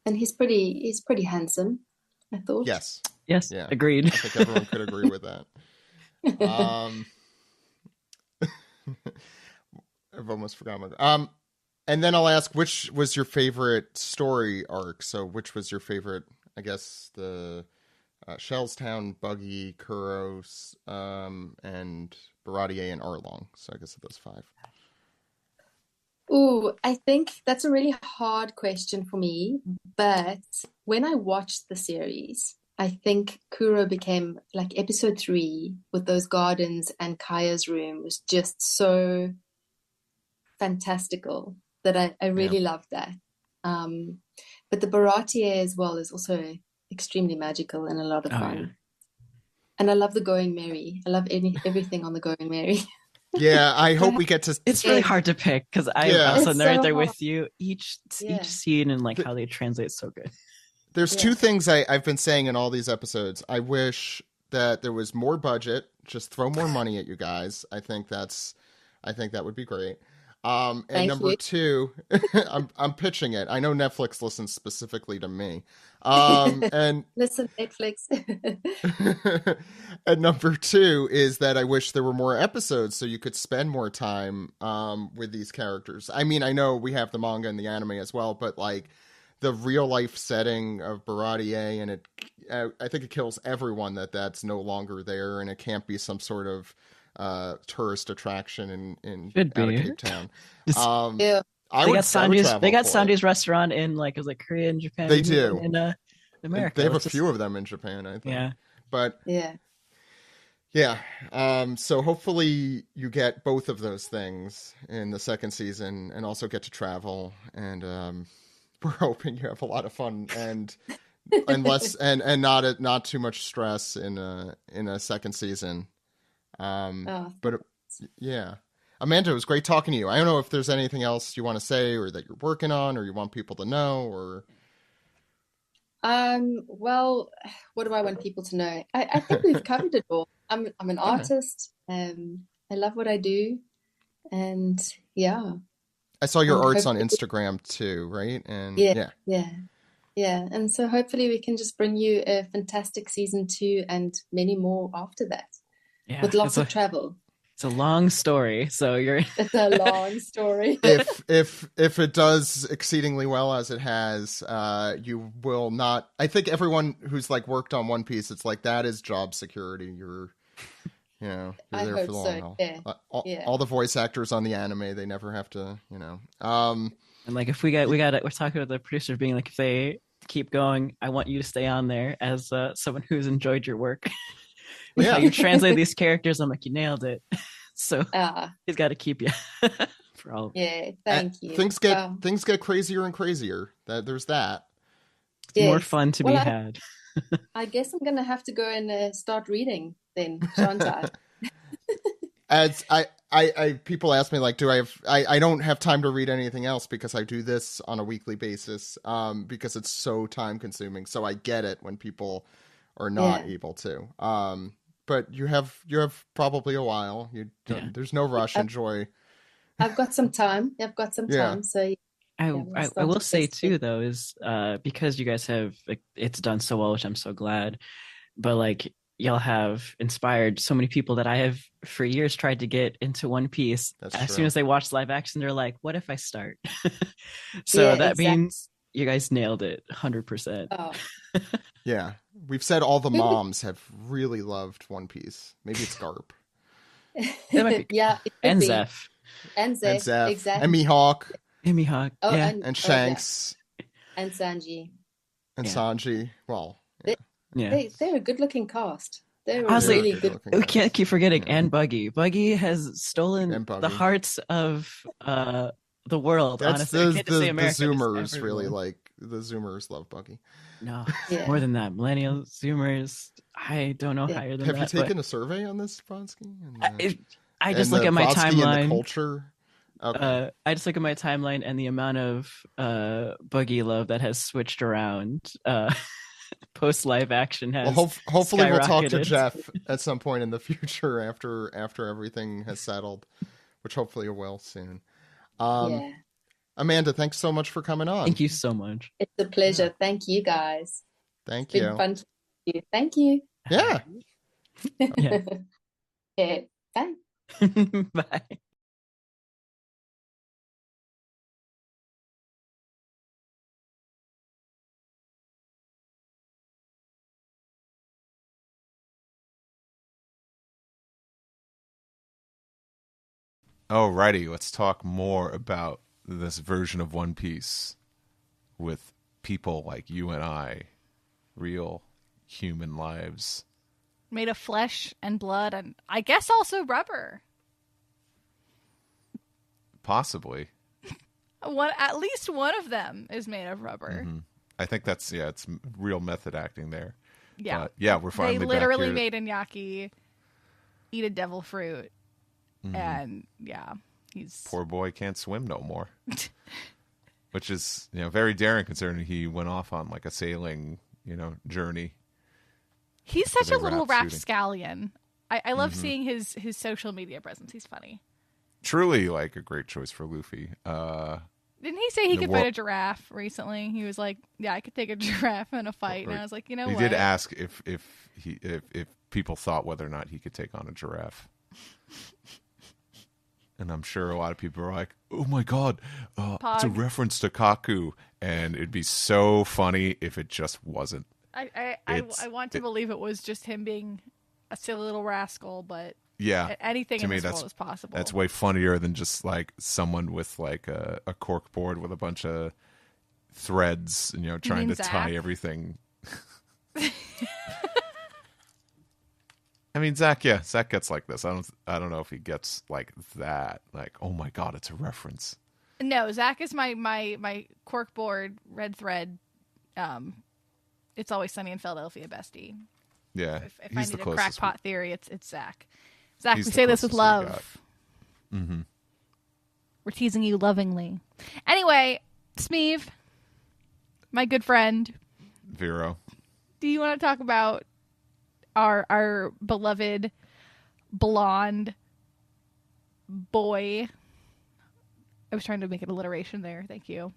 And he's pretty handsome, I thought. Yes, Yes. Yeah. Agreed. I think everyone could agree with that. I've almost forgotten. And then I'll ask, which was your favorite story arc? So which was your favorite, I guess, the Shellstown, Buggy, Kuros, and Baratie and Arlong. So I guess of those 5. Ooh, I think that's a really hard question for me. But when I watched the series, I think Kuro became like episode 3 with those gardens and Kaya's room was just so fantastical that I really loved that. But the Baratie as well is also extremely magical and a lot of fun. Yeah. And I love the Going Merry. I love everything on the Going Merry. Yeah, I hope we get to. It's really hard to pick because I'm Yeah. also It's right so there hard. with you. Each Yeah. scene and like how they translate so good. There's Yeah. 2 things I've been saying in all these episodes. I wish that there was more budget. Just throw more money at you guys. I think that would be great. And Thank number you. 2, I'm pitching it. I know Netflix listens specifically to me. And Listen, Netflix. and number 2 is that I wish there were more episodes so you could spend more time with these characters. I mean, I know we have the manga and the anime as well, but like the real life setting of Baratie, and I think it kills everyone that's no longer there, and it can't be some sort of tourist attraction in Should out of be. Cape Town. Just- Yeah. I They would got Sanji's. travel They got for it. Sanji's restaurant in like it was like Korea and Japan. They and do. in America. They have a which is- few of them in Japan, I think. Yeah. But Yeah. yeah, so hopefully you get both of those things in the second season, and also get to travel. And we're hoping you have a lot of fun and less and not too much stress in a second season. Oh, But yeah, Amanda, it was great talking to you. I don't know if there's anything else you want to say, or that you're working on, or you want people to know, or well, what do I want people to know? I think we've covered it all. I'm an artist. I love what I do, and yeah, I saw your And arts on hopefully- Instagram too, right? And Yeah. yeah. And so hopefully we can just bring you a fantastic season 2 and many more after that, Yeah. with lots of travel. It's a long story, so you're. It's a long story. if it does exceedingly well as it has, you will not. I think everyone who's like worked on One Piece, it's like that is job security. You're I there hope for the long so, haul. yeah, yeah. All the voice actors on the anime, they never have to, And like if we got we're talking with the producer being like if they keep going, I want you to stay on there as someone who's enjoyed your work. Yeah. How you translate these characters, I'm like you nailed it. So he's got to keep you for all. Yeah, thank you. Things get crazier and crazier. There's that. It's more Yes. fun to be Well, had. I guess I'm gonna have to go and start reading then, shan't I? As I people ask me like, I don't have time to read anything else because I do this on a weekly basis, because it's so time consuming. So I get it when people are not Yeah. able to. But you have probably a while. There's no rush. Enjoy. I've got some time. I've got some Yeah. time. So we'll I start will with say this too week. though is because you guys have like, it's done so well, which I'm so glad. But like y'all have inspired so many people that I have for years tried to get into One Piece. That's as true. soon as they watch live action, they're like, "What if I start?" So Yeah, that exactly. means you guys nailed it, 100%. Oh, Yeah, we've said all the moms have really loved One Piece. Maybe it's Garp It might be- yeah, it could And be. Zeph, And and Zeph, Zeph exactly. and Mihawk and Mihawk, Oh, yeah, and yeah. Shanks And Sanji. and Yeah. Sanji. Well, yeah. yeah. They're a good-looking cast. They're a Honestly, really They're good. good-looking We can't guys. keep forgetting, Yeah. and Buggy. Buggy has stolen And Buggy. the hearts of the world. That's honestly, I can't just say the America, just Zoomers really everyone. like the Zoomers love Buggy. No, Yeah. more than that. Millennial Zoomers, I don't know Yeah. higher than Have that. you taken a survey on this, Brodsky? I just look at my Brodsky and the timeline. culture. Okay. I just look at my timeline and the amount of Buggy love that has switched around post live action has. Well, hopefully we'll talk to skyrocketed. Jeff at some point in the future after everything has settled, which hopefully it will soon. Yeah, Amanda, thanks so much for coming on. Thank you so much. it's a pleasure. Thank you, guys. Thank It's been you. fun to meet you. Thank you. Yeah. Yeah. Yeah. Bye. Bye. Alrighty, let's talk more about this version of One Piece with people like you and I, real human lives. Made of flesh and blood, and I guess also rubber. Possibly. At least one of them is made of rubber. Mm-hmm. I think that's, it's real method acting there. Yeah. But, yeah, we're finally They back literally here. made Iñaki eat a devil fruit. And, yeah, he's... Poor boy can't swim no more. Which is, very daring considering he went off on like a sailing, journey. He's such they a were little out shooting. rapscallion. I love seeing his social media presence. He's funny. Truly, like, a great choice for Luffy. Didn't he say he The could wor- fight a giraffe recently? He was like, "Yeah, I could take a giraffe in a fight." And I was like, you know He what? did ask if people thought whether or not he could take on a giraffe. And I'm sure a lot of people are like, "Oh my god, it's a Pog. reference to Kaku," and it'd be so funny if it just wasn't. I want to believe it was just him being a silly little rascal, but Yeah, anything to in me this that's world is possible. That's way funnier than just like someone with like a cork board with a bunch of threads, and trying mean to tie Zach? everything. I mean, Zach gets like this. I don't know if he gets like that. Like, oh my god, it's a reference. No, Zach is my corkboard red thread. It's Always Sunny in Philadelphia bestie. Yeah, If I he's need the a closest. crackpot theory, it's Zach. Zach, He's we the say this with closest we love. got. Mm-hmm. We're teasing you lovingly. Anyway, Smeeve, my good friend, Vero. do you want to talk about our beloved blonde boy? I was trying to make an alliteration there. Thank you.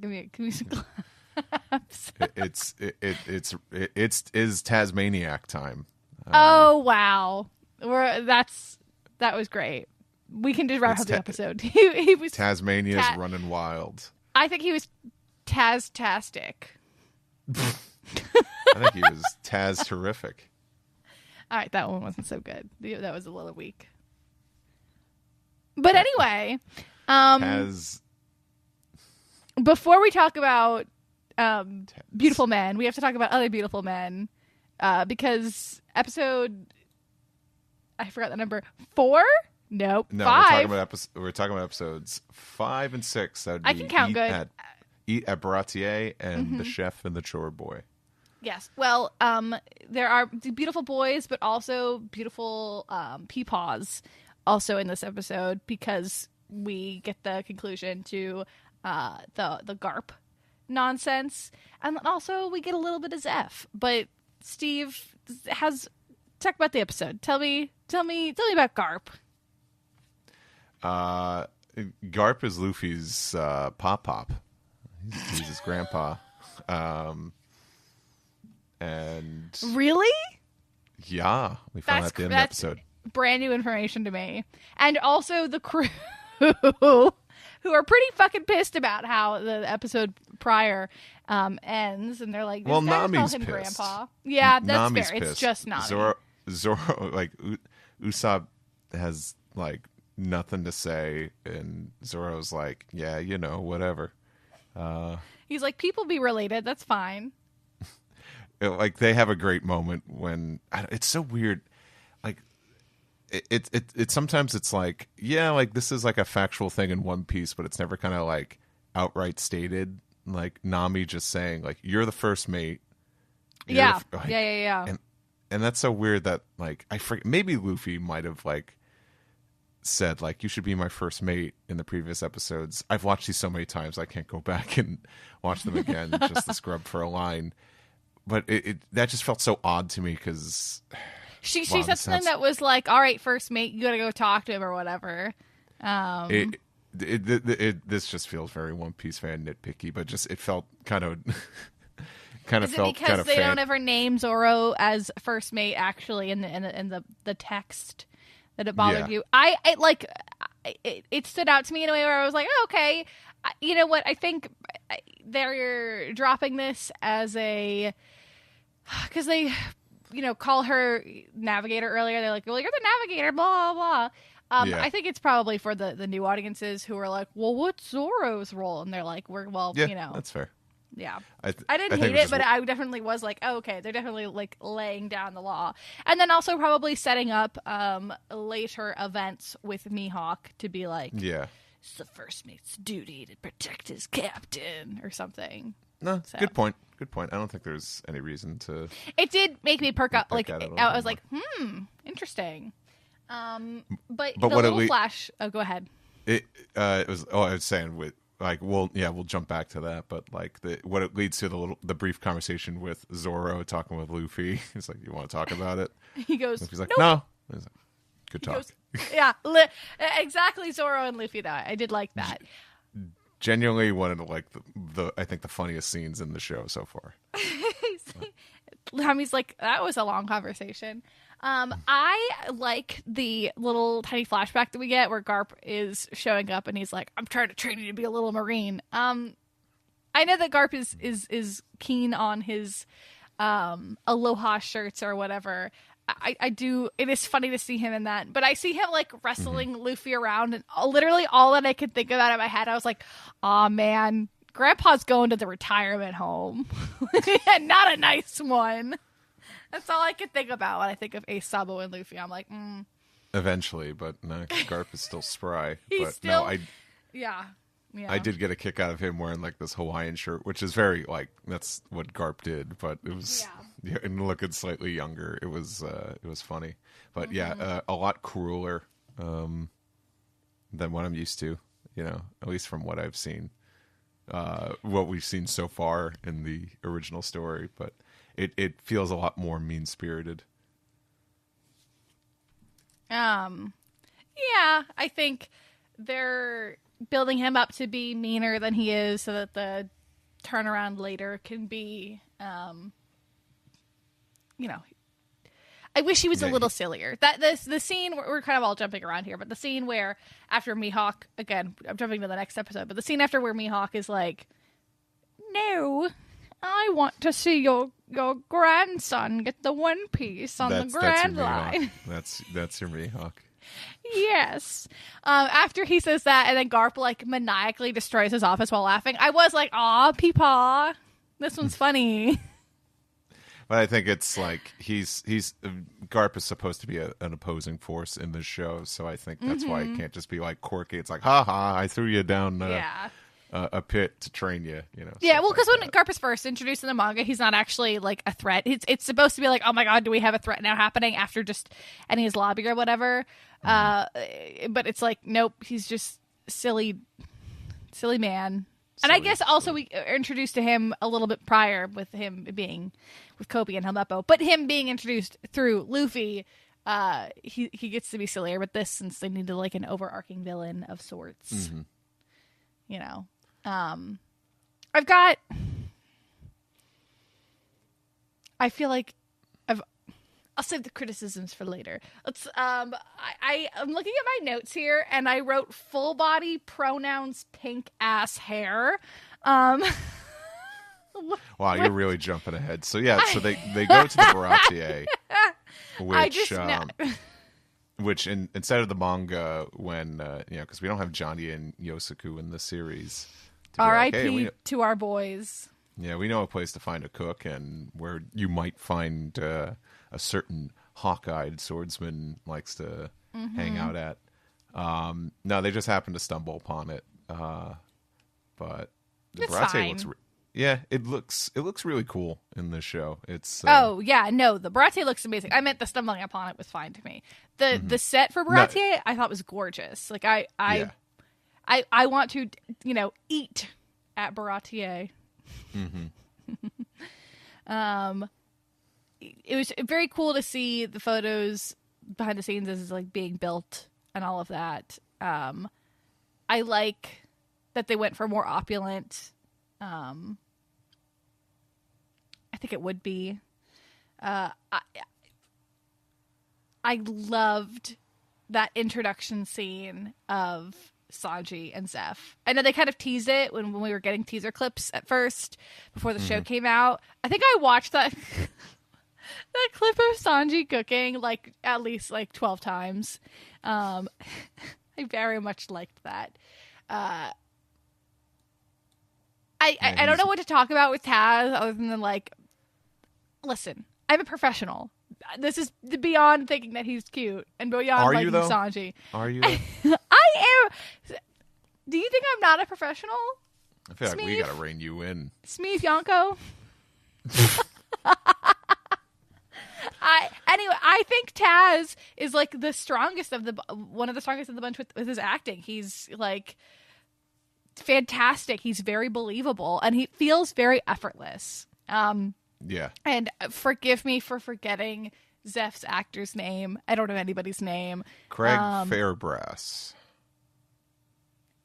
Give me some claps. It's Tasmaniac time. Oh wow, that was great. We can just wrap It's up the episode. He was. Tasmania's running wild. I think he was Taz-tastic. I think he was Taz terrific. All right, that one wasn't so good. That was a little weak. But anyway, Taz. before we talk about beautiful men, we have to talk about other beautiful men because episode, I forgot the number, 4? Nope, No, 5. we're talking about episodes 5 and 6. That would be I can count good. Eat at Baratie and The Chef and the Chore Boy. Yes. Well, there are beautiful boys, but also beautiful peepaws also in this episode because we get the conclusion to the GARP nonsense, and then also we get a little bit of Zeph. But Steve talk about the episode. Tell me about GARP. Garp is Luffy's pop. He's his grandpa. And Really? yeah, we found out at the end of the episode. Brand new information to me. And also the crew who are pretty fucking pissed about how the episode prior ends, and they're like, Well, "This guy call Nami's him pissed. Grandpa." Yeah, that's Nami's fair. It's pissed. just Nami. Zoro, like Usopp has like nothing to say, and Zoro's like, yeah, whatever. He's like, "People be related. That's fine." Like they have a great moment when it's so weird. Like it sometimes it's like, yeah, like this is like a factual thing in One Piece, but it's never kind of like outright stated. Like Nami just saying like, "You're the first mate." Yeah. Like, Yeah. And that's so weird that like I forget, maybe Luffy might have like said like, "You should be my first mate" in the previous episodes. I've watched these so many times I can't go back and watch them again just to scrub for a line. But that just felt so odd to me because She said something that was like, "All right, first mate, you gotta go talk to him or whatever." This just feels very One Piece fan nitpicky, but just it felt kind of Is it because they don't ever name Zoro as first mate actually in the text that it bothered you? It stood out to me in a way where I was like, "Oh, okay." You know what? I think they're dropping this as a because they call her navigator earlier. They're like, "Well, you're the navigator," blah blah I think it's probably for the new audiences who are like, well, what's Zorro's role? And they're like, that's fair. Yeah. I didn't hate it, but I definitely was like, oh, okay, they're definitely like laying down the law. And then also probably setting up later events with MIHAWK to be like, it's the first mate's duty to protect his captain or something. No, good point. Good point. I don't think there's any reason to. It did make me perk up. Like, I was like, interesting. But the what little flash. Oh, go ahead. It was. Oh, I was saying with. Like, we'll jump back to that, but like what it leads to the brief conversation with Zorro talking with Luffy. He's like, "You want to talk about it?" He goes, Luffy's like, nope. "No." He's like, good talk. Yeah, exactly. Zorro and Luffy, though. I did like that. Genuinely one of I think the funniest scenes in the show so far. He's like, that was a long conversation. I like the little tiny flashback that we get where Garp is showing up and he's like, I'm trying to train you to be a little Marine. I know that Garp is keen on his Aloha shirts or whatever. I do. It is funny to see him in that, but I see him like wrestling Luffy around, and literally all that I could think about in my head, I was like, "Aw, man, Grandpa's going to the retirement home, and not a nice one." That's all I could think about when I think of Ace, Sabo, and Luffy. I'm like, Eventually, but no, Garp is still spry. Yeah. I did get a kick out of him wearing like this Hawaiian shirt, which is very like that's what Garp did, but it was and looking slightly younger. It was funny, but a lot crueler than what I'm used to. At least from what I've seen, what we've seen so far in the original story, but it feels a lot more mean spirited. Yeah, I think they're building him up to be meaner than he is so that the turnaround later can be, I wish he was a little sillier. The scene, we're kind of all jumping around here, but the scene where after MIHAWK, again, I'm jumping to the next episode, but the scene after where MIHAWK is like, no, I want to see your grandson get the One Piece on the Grand Line. That's your MIHAWK. Yes. After he says that, and then Garp like maniacally destroys his office while laughing, I was like, "Aw, Peepaw, this one's funny." But I think it's like he's Garp is supposed to be an opposing force in this show, so I think that's why it can't just be like quirky. It's like, "Ha ha, I threw you down a pit to train you." Yeah, well, because when Garp is first introduced in the manga, he's not actually like a threat. It's supposed to be like, oh my god, do we have a threat now happening after just Enies Lobby or whatever? But it's like, nope, he's just silly man. And I guess also we are introduced to him a little bit prior with him being with Kobe and Helmeppo, but him being introduced through Luffy, he gets to be sillier with this since they needed like an overarching villain of sorts. I feel like I'll save the criticisms for later. Let's I'm looking at my notes here and I wrote full body pronouns pink ass hair. Wow, you're really jumping ahead. So so they go to the Baratie, which instead of the manga when because we don't have Johnny and Yosaku in the series. R.I.P. to our boys. Yeah, we know a place to find a cook and where you might find a certain hawk-eyed swordsman likes to hang out at. No, they just happen to stumble upon it. But the Baratie looks it looks really cool in this show. It's the Baratie looks amazing. I meant the stumbling upon it was fine to me. The set for Baratie I thought was gorgeous. Like I want to, eat at Baratie. It was very cool to see the photos behind the scenes as it's like being built and all of that. I like that they went for more opulent. I think it would be. I loved that introduction scene of Sanji and Zeph. I know they kind of teased it when we were getting teaser clips at first before the show came out. I think I watched that that clip of Sanji cooking like at least like 12 times. I very much liked that. I don't know what to talk about with Taz other than like, listen, I'm a professional. This is beyond thinking that he's cute and beyond liking Sanji. Are you? I am. Do you think I'm not a professional? I feel like we gotta rein you in. Smeeve Yonko. I think Taz is like one of the strongest of the bunch with his acting. He's like fantastic. He's very believable and he feels very effortless. Yeah. And forgive me for forgetting Zeph's actor's name. I don't know anybody's name. Craig Fairbrass.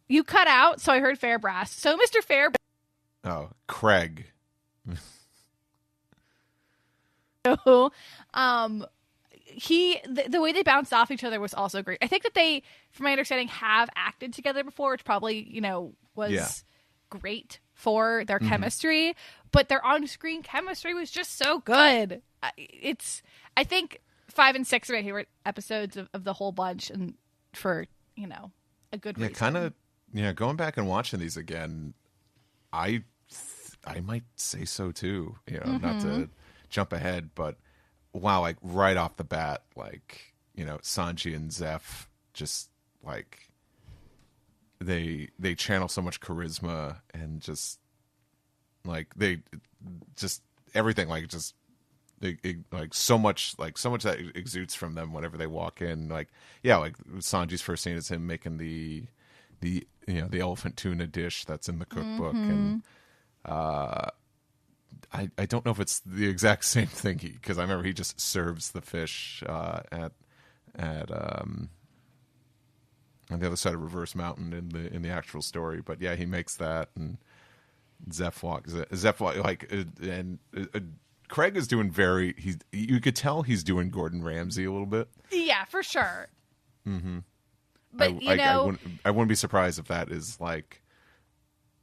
You cut out, so I heard Fairbrass. So Mr. Fairbrass. Oh, Craig. The way they bounced off each other was also great. I think that they, from my understanding, have acted together before, which probably, was great for their chemistry, but their on-screen chemistry was just so good. I think 5 and 6 are my favorite episodes of the whole bunch, and for, a good reason. Kind of, going back and watching these again, I might say so too, not to jump ahead, but wow, like right off the bat, like, Sanji and Zeph just like they channel so much charisma and just like everything like just like so much that exudes from them whenever they walk in. Like Sanji's first scene is him making the elephant tuna dish that's in the cookbook, and I don't know if it's the exact same thing because I remember he just serves the fish at on the other side of Reverse Mountain in the actual story. But yeah, he makes that, and Zeph Craig is doing you could tell he's doing Gordon Ramsay a little bit. Yeah, for sure. Mm-hmm. But I wouldn't be surprised if that is like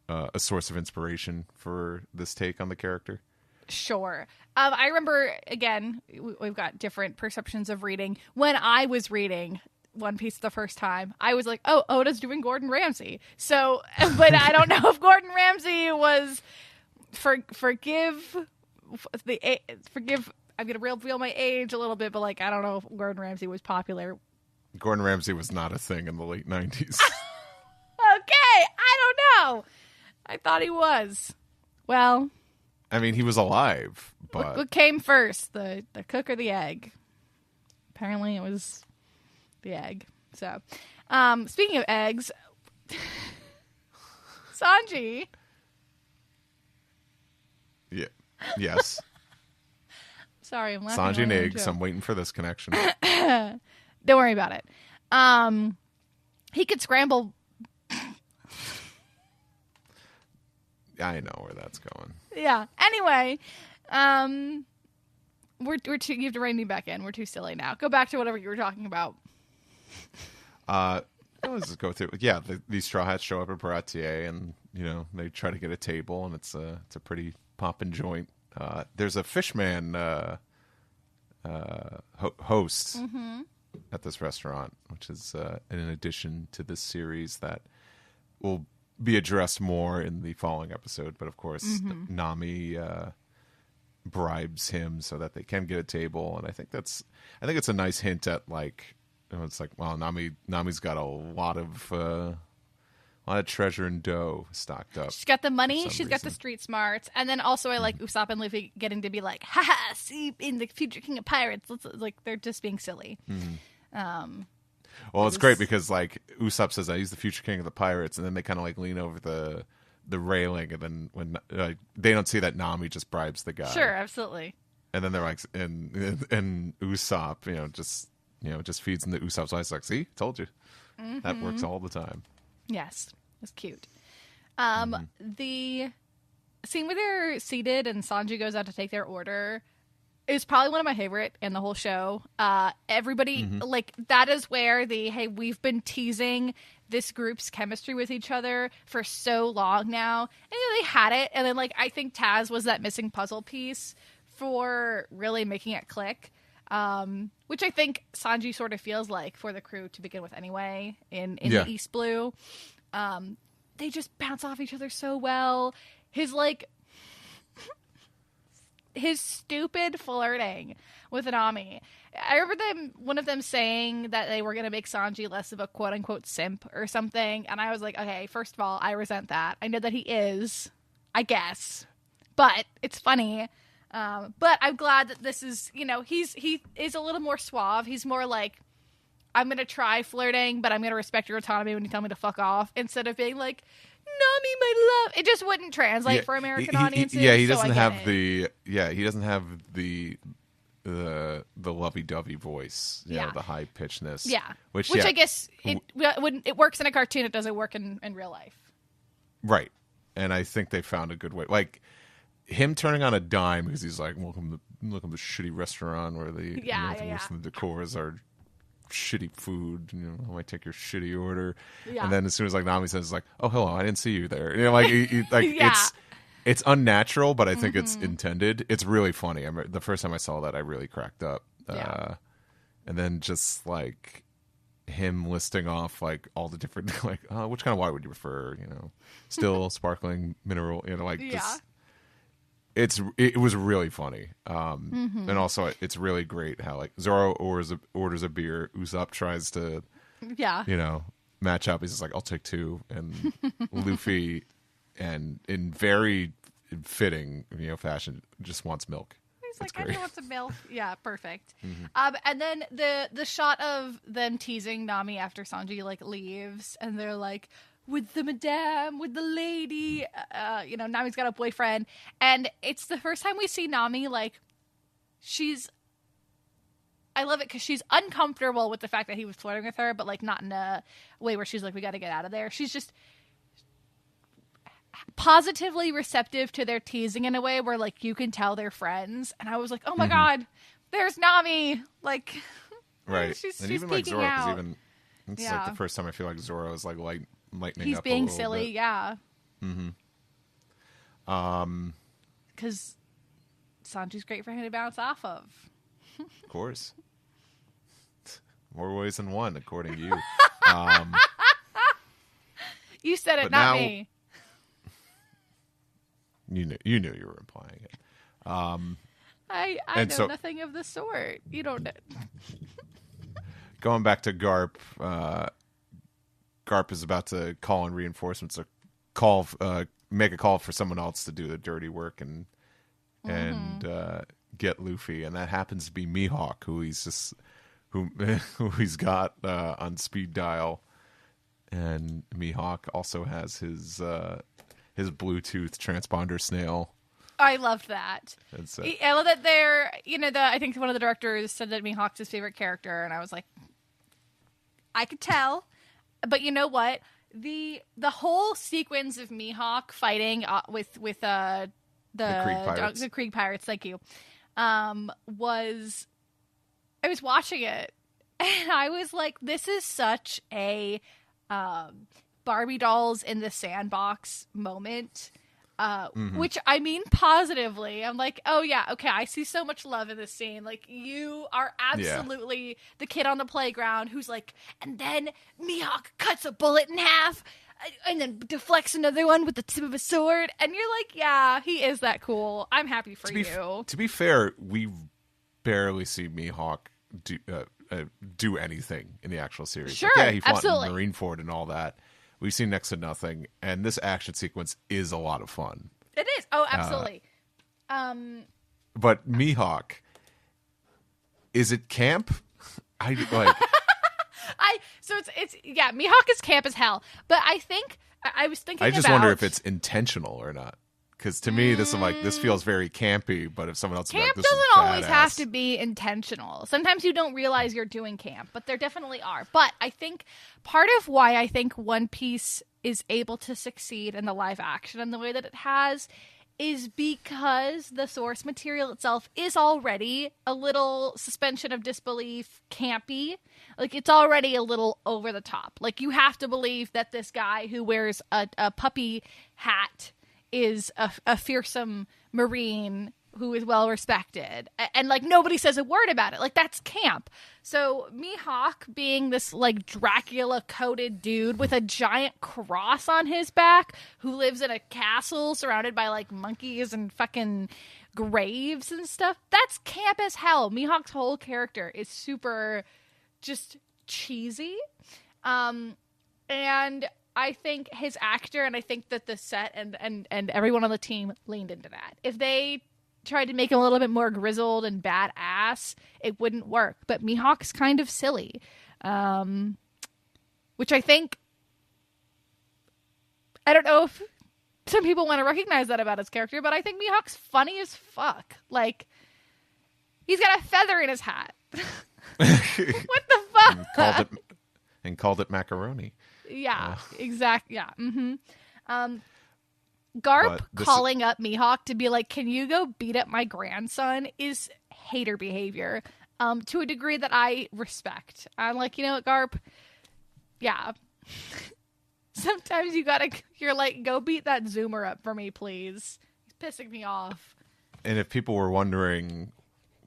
a source of inspiration for this take on the character. Sure. I remember, again, we've got different perceptions of reading. When I was reading One Piece the first time, I was like, oh, Oda's doing Gordon Ramsay. So, but I don't know if Gordon Ramsay was forgive. I'm going to reveal my age a little bit, but like, I don't know if Gordon Ramsay was popular. Gordon Ramsay was not a thing in the late 90s. Okay. I don't know. I thought he was. Well, I mean, he was alive, but what came first, the cook or the egg? Apparently, it was the egg. So, speaking of eggs, Sanji. Yeah. Yes. Sorry, I'm laughing. Sanji and eggs. I'm waiting for this connection. Don't worry about it. He could scramble. I know where that's going. Yeah. Anyway, we're too. You have to rein me back in. We're too silly now. Go back to whatever you were talking about. Let's just go through. Yeah, these Straw Hats show up at Baratie, and they try to get a table, and it's a pretty poppin' joint. There's a fishman host at this restaurant, which is an addition to this series that will be addressed more in the following episode. But of course, Nami bribes him so that they can get a table, and I think it's a nice hint at like, it's like, well, Nami's got a lot of treasure and dough stocked up. She's got the money, she's got the street smarts, and then also I like Usopp and Luffy getting to be like, haha, see, in the future king of pirates. Like, they're just being silly. Well, it's great because like Usopp says, he's the future king of the pirates, and then they kind of like lean over the railing, and then when they don't see that Nami just bribes the guy. Sure, absolutely. And then they're like, and Usopp, just feeds into Usopp's eyes, like, see, told you, that works all the time. Yes, it's cute. The scene where they're seated and Sanji goes out to take their order is probably one of my favorite in the whole show. Everybody, like, that is where hey, we've been teasing this group's chemistry with each other for so long now. And they had it. And then, like, I think Taz was that missing puzzle piece for really making it click. which I think Sanji sort of feels like for the crew to begin with anyway in Yeah. the East Blue. They just bounce off each other so well. His stupid flirting with Nami. I remember one of them saying that they were going to make Sanji less of a quote-unquote simp or something, and I was like, okay, first of all, I resent that. I know that he is, I guess, but it's funny. But I'm glad that this is, he is a little more suave. He's more like, I'm going to try flirting, but I'm going to respect your autonomy when you tell me to fuck off, instead of being like, Nami, my love. It just wouldn't translate for American audiences. He doesn't so have he doesn't have the lovey-dovey voice, the high pitchedness. Yeah, which I guess it works in a cartoon. It doesn't work in real life. Right, and I think they found a good way, like him turning on a dime because he's like, welcome to the shitty restaurant where the most of the decors are shitty food. I might take your shitty order, and then as soon as like Nami says like, oh hello, I didn't see you there. It's unnatural, but I think it's intended. It's really funny. The first time I saw that, I really cracked up. And then just like him listing off like all the different like, which kind of wine would you prefer? Still, sparkling, mineral. It was really funny. And also it's really great how like Zoro orders a beer. Usopp tries to match up. He's just like, I'll take two, and Luffy. And in very fitting, fashion, just wants milk. He's like, I want some milk. Yeah, perfect. And then the shot of them teasing Nami after Sanji like leaves, and they're like, with the madame, with the lady, Nami's got a boyfriend, and it's the first time we see Nami like I love it because she's uncomfortable with the fact that he was flirting with her, but like not in a way where she's like, we got to get out of there. She's just positively receptive to their teasing in a way where like you can tell they're friends, and I was like, oh my god, there's Nami, like right. she's even like Zoro, because it's like the first time I feel like Zoro is like lightening he's up being a little silly bit. Because Sanji's great for him to bounce off of. Of course, more ways than one, according to you. You said it, not me. You knew you were implying it. I know nothing of the sort. You don't know. Going back to Garp, Garp is about to call in reinforcements, or make a call for someone else to do the dirty work and get Luffy, and that happens to be Mihawk, who he's got on speed dial, and Mihawk also has his Bluetooth transponder snail. I loved that. I love that they're, I think one of the directors said that Mihawk's his favorite character, and I was like, I could tell. But you know what? The whole sequence of Mihawk fighting with the Krieg Pirates, thank you, I was watching it, and I was like, this is such a Barbie dolls in the sandbox moment, which I mean positively. I'm like, oh yeah, okay, I see so much love in this scene. Like, you are absolutely the kid on the playground who's like, and then Mihawk cuts a bullet in half and then deflects another one with the tip of a sword, and you're like, yeah, he is that cool. I'm happy for you. To be fair, we barely see Mihawk do anything in the actual series. Sure, like, yeah, he fought absolutely. in Marineford and all that. We've seen next to nothing, and this action sequence is a lot of fun. It is. Oh, absolutely. But Mihawk, is it camp? I like. Mihawk is camp as hell. But I think I was thinking. I just wonder if it's intentional or not. Because to me, this feels very campy. But if someone else camp is like, this doesn't is always badass. have to be intentional. Sometimes you don't realize you're doing camp, but there definitely are. But I think part of why I think One Piece is able to succeed in the live action in the way that it has is because the source material itself is already a little suspension of disbelief campy. Like, it's already a little over the top. Like, you have to believe that this guy who wears a puppy hat is a fearsome Marine who is well respected, and like nobody says a word about it. Like that's camp. So MIHAWK being this like Dracula coated dude with a giant cross on his back who lives in a castle surrounded by like monkeys and fucking graves and stuff. That's camp as hell. MIHAWK's whole character is super just cheesy. And I think his actor, and I think that the set and everyone on the team leaned into that. If they tried to make him a little bit more grizzled and badass, it wouldn't work. But MIHAWK's kind of silly, which I think, I don't know if some people want to recognize that about his character, but I think MIHAWK's funny as fuck. Like, he's got a feather in his hat. What the fuck? And called it macaroni. Yeah, exactly. Yeah. Garp calling up MIHAWK to be like, can you go beat up my grandson is hater behavior to a degree that I respect. I'm like, you know what, Garp? Yeah. Sometimes you're like, go beat that Zoomer up for me, please. He's pissing me off. And if people were wondering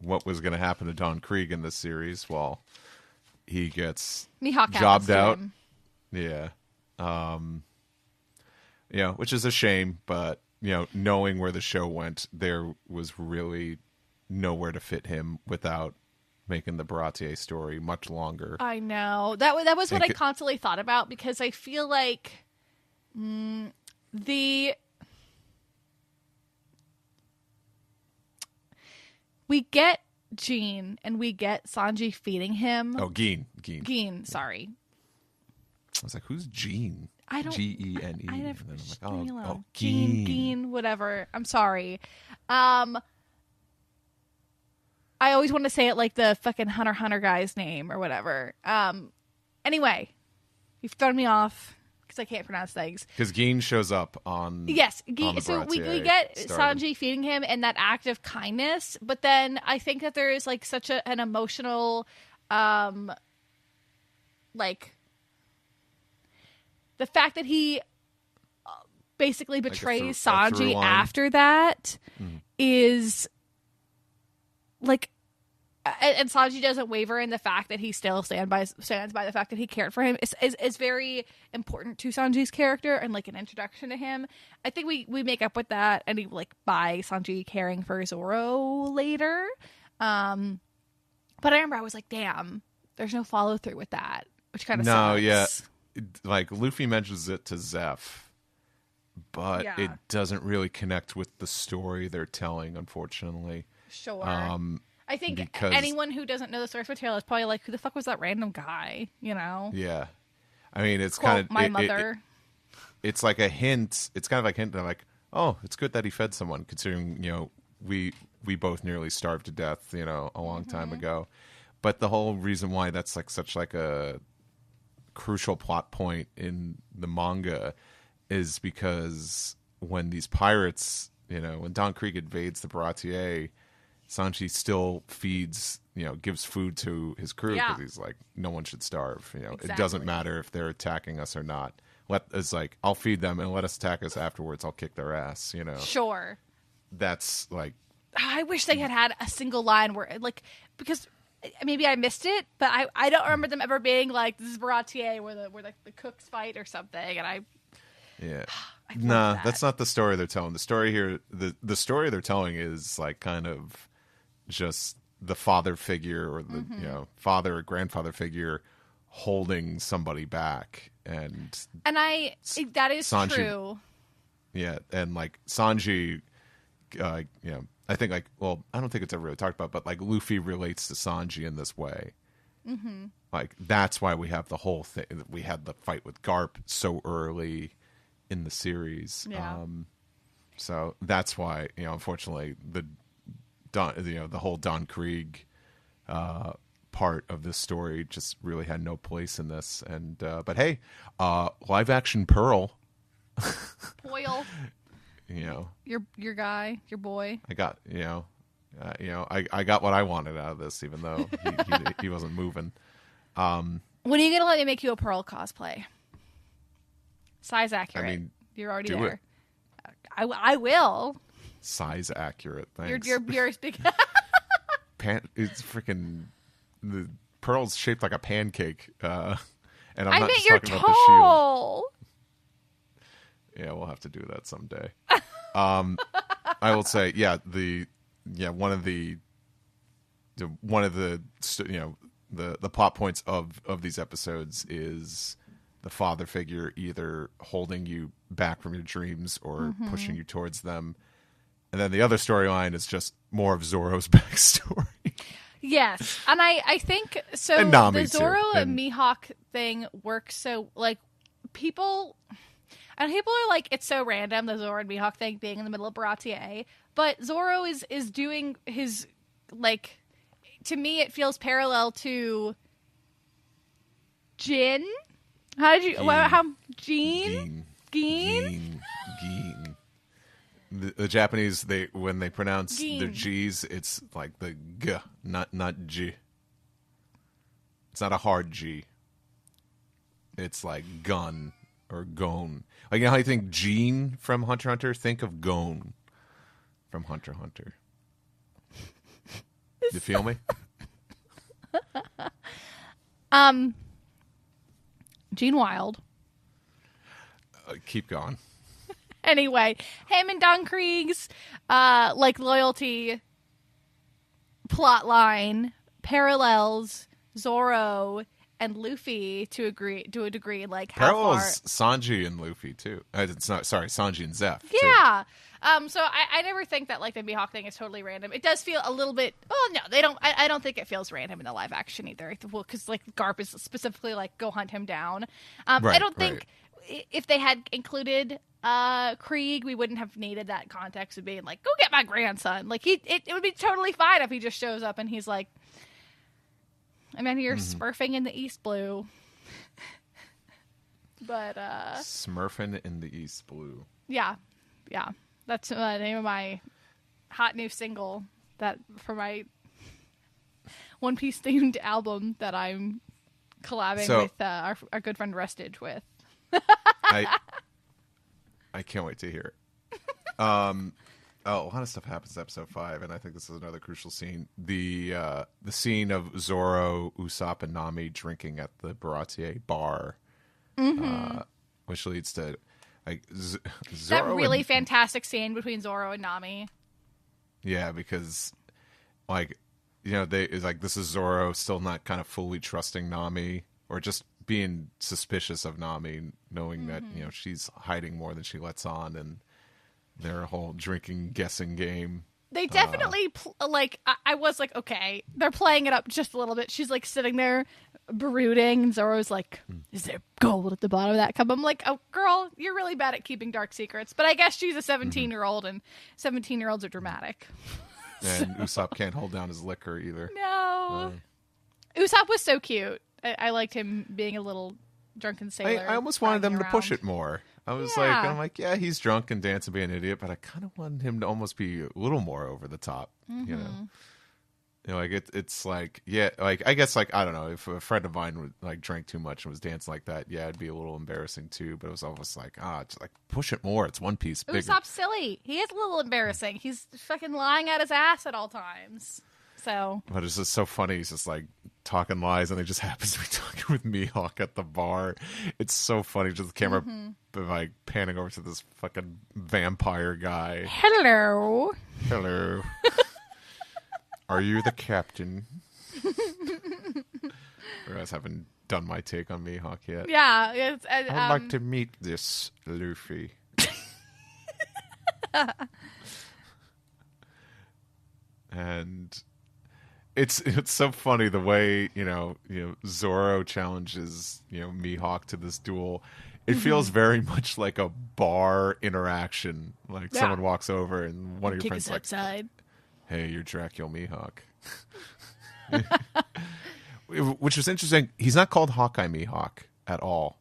what was going to happen to Don Krieg in this series, well, he gets MIHAWK jobbed out. Him. Yeah. Which is a shame, but, knowing where the show went, there was really nowhere to fit him without making the Baratie story much longer. I know. That was what I constantly thought about, because I feel like we get Gene and we get Sanji feeding him. Oh, Geen, sorry. I was like, who's Gene? I don't. Gene. I never. And I'm like, oh, Gene, whatever. I'm sorry. I always want to say it like the fucking Hunter x Hunter guy's name or whatever. Anyway, you've thrown me off because I can't pronounce things. Because Geen shows up on. Yes, Geen. So we get Sanji feeding him and that act of kindness, but then I think that there is like such an emotional, like. The fact that he basically betrays Sanji after that is like, and Sanji doesn't waver in the fact that he still stands by the fact that he cared for him is very important to Sanji's character and like an introduction to him. I think we make up with that and like by Sanji caring for Zoro later. But I remember I was like, damn, there's no follow through with that, which kind of sucks. Yeah. Like Luffy mentions it to Zeph, but it doesn't really connect with the story they're telling, unfortunately. Sure. I think anyone who doesn't know the source material is probably like, who the fuck was that random guy? Yeah. I mean, it's Quote, kind of my mother. It's like a hint. It's kind of like a hint. Like, oh, it's good that he fed someone, considering we both nearly starved to death, a long time ago. But the whole reason why that's like such like a crucial plot point in the manga is because when these pirates, when Don Krieg invades the Baratie, Sanji still feeds, gives food to his crew because he's like, no one should starve. It doesn't matter if they're attacking us or not. It's like, I'll feed them and let us attack us afterwards. I'll kick their ass. Sure. That's like. I wish they had a single line where like because. Maybe I missed it, but I don't remember them ever being like, this is Baratie where the cooks fight or something, and that's not the story they're telling. The story here, the story they're telling is like kind of just the father figure or the father or grandfather figure holding somebody back, and that is Sanji, true. Yeah, and like Sanji, I think I don't think it's ever really talked about, but like Luffy relates to Sanji in this way. Mm-hmm. Like that's why we have the whole thing. We had the fight with Garp so early in the series. Yeah. So that's why unfortunately the whole Don Krieg part of this story just really had no place in this. And but hey, live action Pearl. Poyle. Your guy, your boy. I got I got what I wanted out of this, even though he wasn't moving. When are you gonna let me make you a Pearl cosplay? Size accurate. I mean, you're already do there. It. I will. size accurate. Thanks. You're speaking. It's freaking the pearl's shaped like a pancake. And I'm I not bet just you're talking about the shield. tall. Yeah, we'll have to do that someday. I will say, one of the the plot points of these episodes is the father figure either holding you back from your dreams or pushing you towards them. And then the other storyline is just more of Zoro's backstory. Yes, and I think so. And Nami, the Zoro too. and Mihawk thing works so like people are like, it's so random, the Zoro and Mihawk thing being in the middle of Baratie, but Zoro is doing his, like, to me it feels parallel to Jin. How did you how Gene? Geen? The Japanese, when they pronounce Geen. their G's, it's like the G, not G. It's not a hard G. It's like gun or gone. Like, you know how you think Gene from Hunter x Hunter? Think of Gone from Hunter x Hunter. You feel me? Gene Wilde. Keep going. Anyway, him and Don Krieg's like loyalty plot line parallels Zoro and Luffy to a degree. Like how Parallels far Sanji and Luffy too. It's not, sorry, Sanji and Zeph. too. Yeah. So I never think that like the Mihawk thing is totally random. It does feel a little bit. Well, no, they don't. I don't think it feels random in the live action either. Well, because like Garp is specifically like go hunt him down. I don't think if they had included Krieg, we wouldn't have needed that context of being like, go get my grandson. Like it would be totally fine if he just shows up and he's like, I'm out here smurfing in the East Blue. But Smurfing in the East Blue. yeah. That's the name of my hot new single that for my One Piece themed album that I'm collabing with our good friend Rustage with. I can't wait to hear it. A lot of stuff happens in episode 5, and I think this is another crucial scene. The scene of Zoro, Usopp, and Nami drinking at the Baratie bar, which leads to like Zoro That really fantastic scene between Zoro and Nami. Yeah, because like it's like this is Zoro still not kind of fully trusting Nami or just being suspicious of Nami, knowing that she's hiding more than she lets on, and their whole drinking guessing game. They definitely I was like, okay, they're playing it up just a little bit. She's like sitting there brooding, and Zoro's like, is there gold at the bottom of that cup? I'm like, oh girl, you're really bad at keeping dark secrets. But I guess she's a 17-year-old, and 17-year-olds are dramatic. And Usopp can't hold down his liquor either. No. Usopp was so cute. I liked him being a little drunken sailor. I almost wanted them to push it more. I was I'm like, yeah, he's drunk and dancing, being an idiot, but I kind of wanted him to almost be a little more over the top, like it's like, yeah, like I guess like I don't know, if a friend of mine would like drank too much and was dancing like that, yeah, it'd be a little embarrassing too. But it was almost like, just like push it more. It's One Piece bigger. Usopp's silly. He is a little embarrassing. He's fucking lying at his ass at all times. So, but it's just so funny. He's just like talking lies, and he just happens to be talking with Mihawk at the bar. It's so funny. Just the camera like panning over to this fucking vampire guy. Hello. Are you the captain? I guys haven't done my take on Mihawk yet. Yeah, I'd like to meet this Luffy. And it's so funny the way Zoro challenges Mihawk to this duel. It feels very much like a bar interaction. Like someone walks over and one of your friends like, outside. Hey, you're Dracula Mihawk. Which was interesting. He's not called Hawkeye Mihawk at all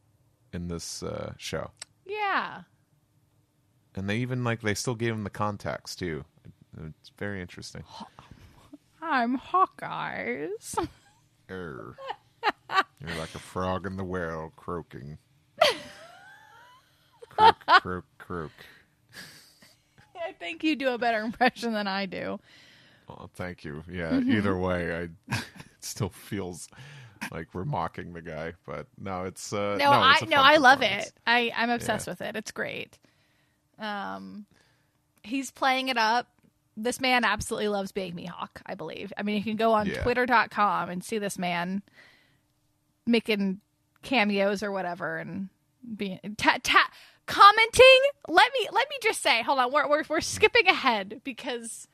in this show. Yeah. And they even they still gave him the context too. It's very interesting. I'm Hawkeyes. You're like a frog in the well croaking. Croak, croak, croak. think you do a better impression than I do. Well, thank you. Yeah, either way, it still feels like we're mocking the guy, but no, it's I love it. I'm obsessed with it. It's great. He's playing it up. This man absolutely loves being Mihawk, I believe. I mean, you can go on twitter.com and see this man making cameos or whatever and being commenting. Let me just say, hold on, we're skipping ahead because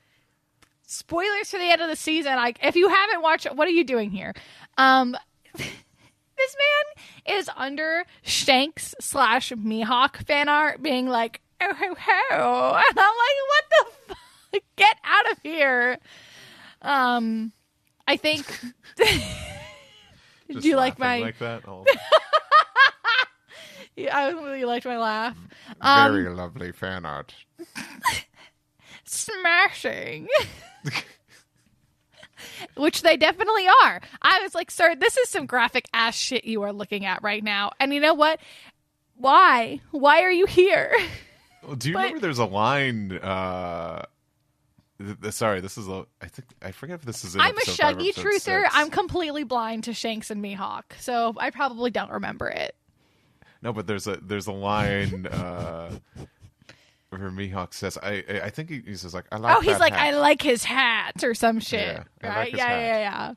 spoilers for the end of the season. If you haven't watched it, what are you doing here? This man is under Shanks / Mihawk fan art being like, oh ho ho, and I'm like, what the fuck? Get out of here. I think do you like my like that? Oh. Yeah, I really liked my laugh. Very lovely fan art. Smashing. Which they definitely are. I was like, sir, this is some graphic ass shit you are looking at right now. And you know what? Why? Why are you here? Well, do you remember there's a line sorry, I forget if this is in I'm a episode 5 or Shuggy episode truther. 6. I'm completely blind to Shanks and Mihawk, so I probably don't remember it. No, but there's a line where Mihawk says, I think he says like, I like. Oh, he's that like, hat. I like his hat or some shit. Yeah, I right? like his Yeah.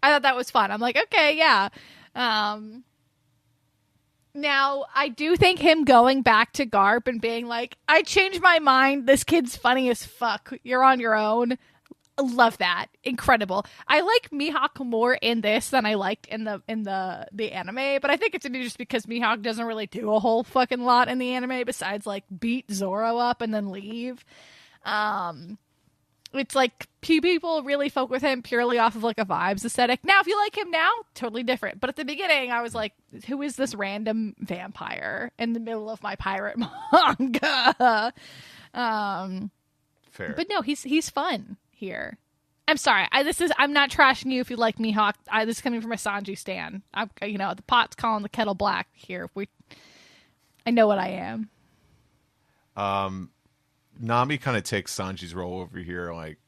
I thought that was fun. I'm like, okay, yeah. Now, I do think him going back to Garp and being like, I changed my mind. This kid's funny as fuck. You're on your own. Love that. Incredible. I like Mihawk more in this than I liked in the anime, but I think it's just because Mihawk doesn't really do a whole fucking lot in the anime besides like beat Zoro up and then leave. It's like people really folk with him purely off of like a vibes aesthetic. Now, if you like him now, totally different. But at the beginning, I was like, who is this random vampire in the middle of my pirate manga? Fair. But no, he's fun here. I'm sorry. I'm not trashing you if you like Mihawk. This is coming from a Sanji stan. The pot's calling the kettle black here. I know what I am. Nami kind of takes Sanji's role over here, like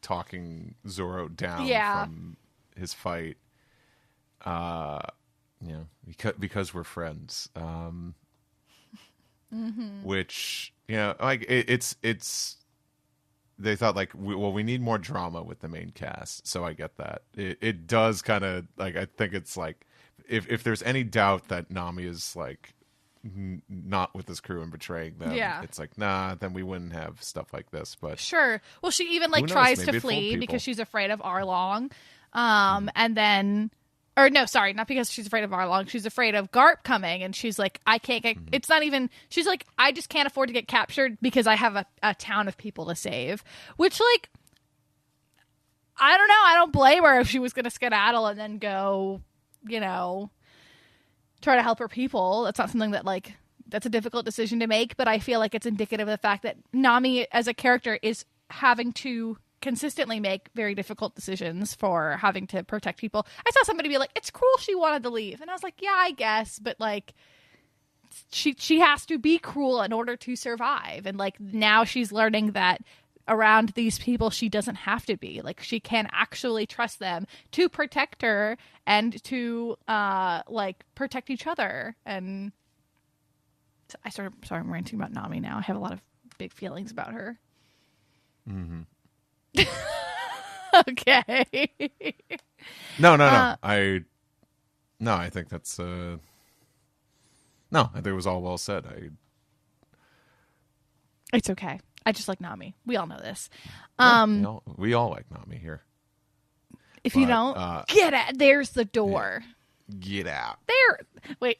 talking Zoro down from his fight. Because we're friends. Which it's they thought like we need more drama with the main cast, so I get that. It does kind of like, I think it's like if there's any doubt that Nami is like not with this crew and betraying them, it's like, nah, then we wouldn't have stuff like this. But sure, well, she even like tries to flee because she's afraid of Arlong, and then, or no, sorry, not because she's afraid of Arlong, she's afraid of Garp coming, and she's like, I can't get, it's not even, she's like, I just can't afford to get captured because I have a town of people to save, which like, I don't know, I don't blame her if she was gonna skedaddle and then go, try to help her people. That's not something that like, that's a difficult decision to make, but I feel like it's indicative of the fact that Nami as a character is having to consistently make very difficult decisions for having to protect people. I saw somebody be like, it's cruel she wanted to leave, and I was like, yeah, I guess, but like she has to be cruel in order to survive, and like now she's learning that around these people she doesn't have to be, like she can actually trust them to protect her and to like protect each other. And sorry, I'm ranting about Nami now. I have a lot of big feelings about her. Okay. No. I think that's I think it was all well said. It's okay. I just like Nami. We all know this. We all like Nami here. If you don't, get out. There's the door. Get out. There. Wait.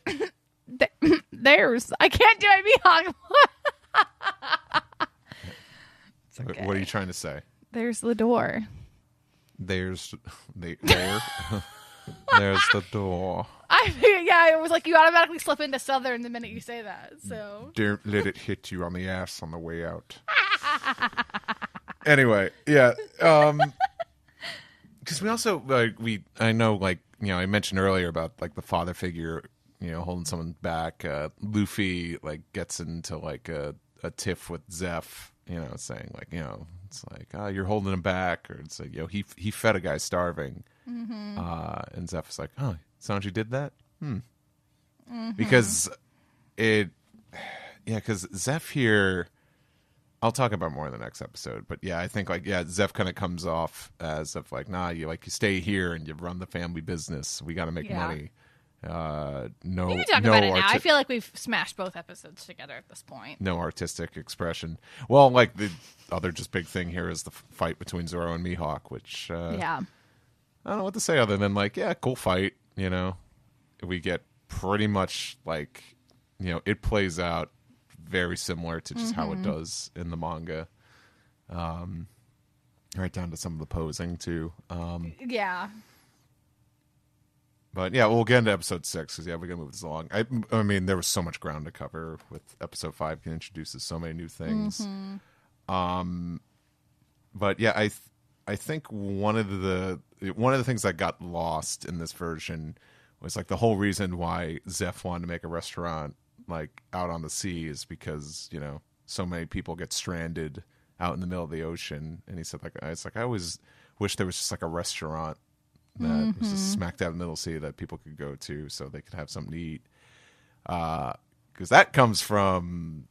There's. I can't do it. Mihawk. Okay. What are you trying to say? There's the door. There's the door. It was like you automatically slip into Southern the minute you say that. So don't let it hit you on the ass on the way out. Anyway, yeah. Because we also I know I mentioned earlier about like the father figure, holding someone back. Luffy like gets into like a a tiff with Zeph, saying like, it's like, oh, you're holding him back, or it's like, he fed a guy starving. And Zeph is like, oh, Sanji did that? Because because Zeph here, I'll talk about more in the next episode, but I think Zeph kind of comes off as of like, nah, you stay here and you run the family business. We got to make money. No, you can talk about it now. I feel like we've smashed both episodes together at this point. No artistic expression. Well, like the other just big thing here is the fight between Zoro and Mihawk, which I don't know what to say other than like, cool fight. We get pretty much like, it plays out very similar to just how it does in the manga. Right down to some of the posing too. But we'll get into episode 6 because we're gonna move this along. I mean, there was so much ground to cover with episode 5. It introduces so many new things. But I think one of the things that got lost in this version was like the whole reason why Zeph wanted to make a restaurant like out on the sea is because so many people get stranded out in the middle of the ocean, and he said like, it's like I always wish there was just like a restaurant that was just smacked out in the middle of the sea that people could go to so they could have something to eat. Because that comes from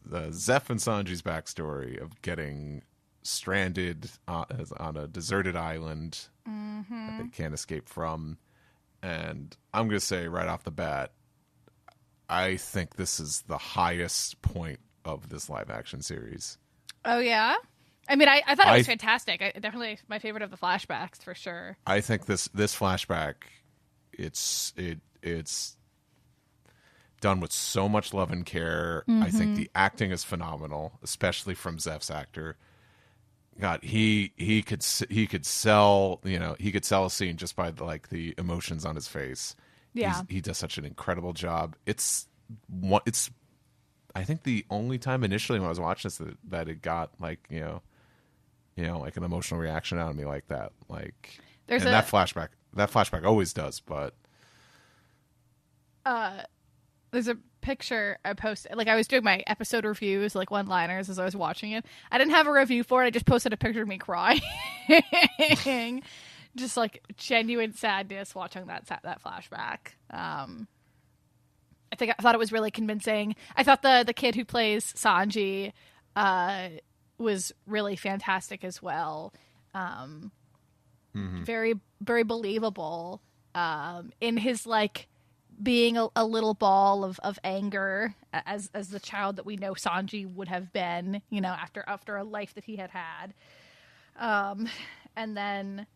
the Zeph and Sanji's backstory of getting stranded on a deserted island that they can't escape from. And I'm going to say right off the bat, I think this is the highest point of this live action series. Oh, yeah? I mean, I thought it was fantastic. Definitely my favorite of the flashbacks, for sure. I think this flashback, it's done with so much love and care. I think the acting is phenomenal, especially from Zeph's actor. God, he could sell a scene just by the emotions on his face. Yeah, he does such an incredible job. It's I think the only time initially when I was watching this that it got like like an emotional reaction out of me like that. Like, that flashback always does, but there's a picture I posted. Like, I was doing my episode reviews, like one-liners, as I was watching it. I didn't have a review for it. I just posted a picture of me crying. Just, like, genuine sadness watching that flashback. I thought it was really convincing. I thought the kid who plays Sanji was really fantastic as well. Very, very believable in his, like, being a little ball of anger as the child that we know Sanji would have been, after a life that he had. And then,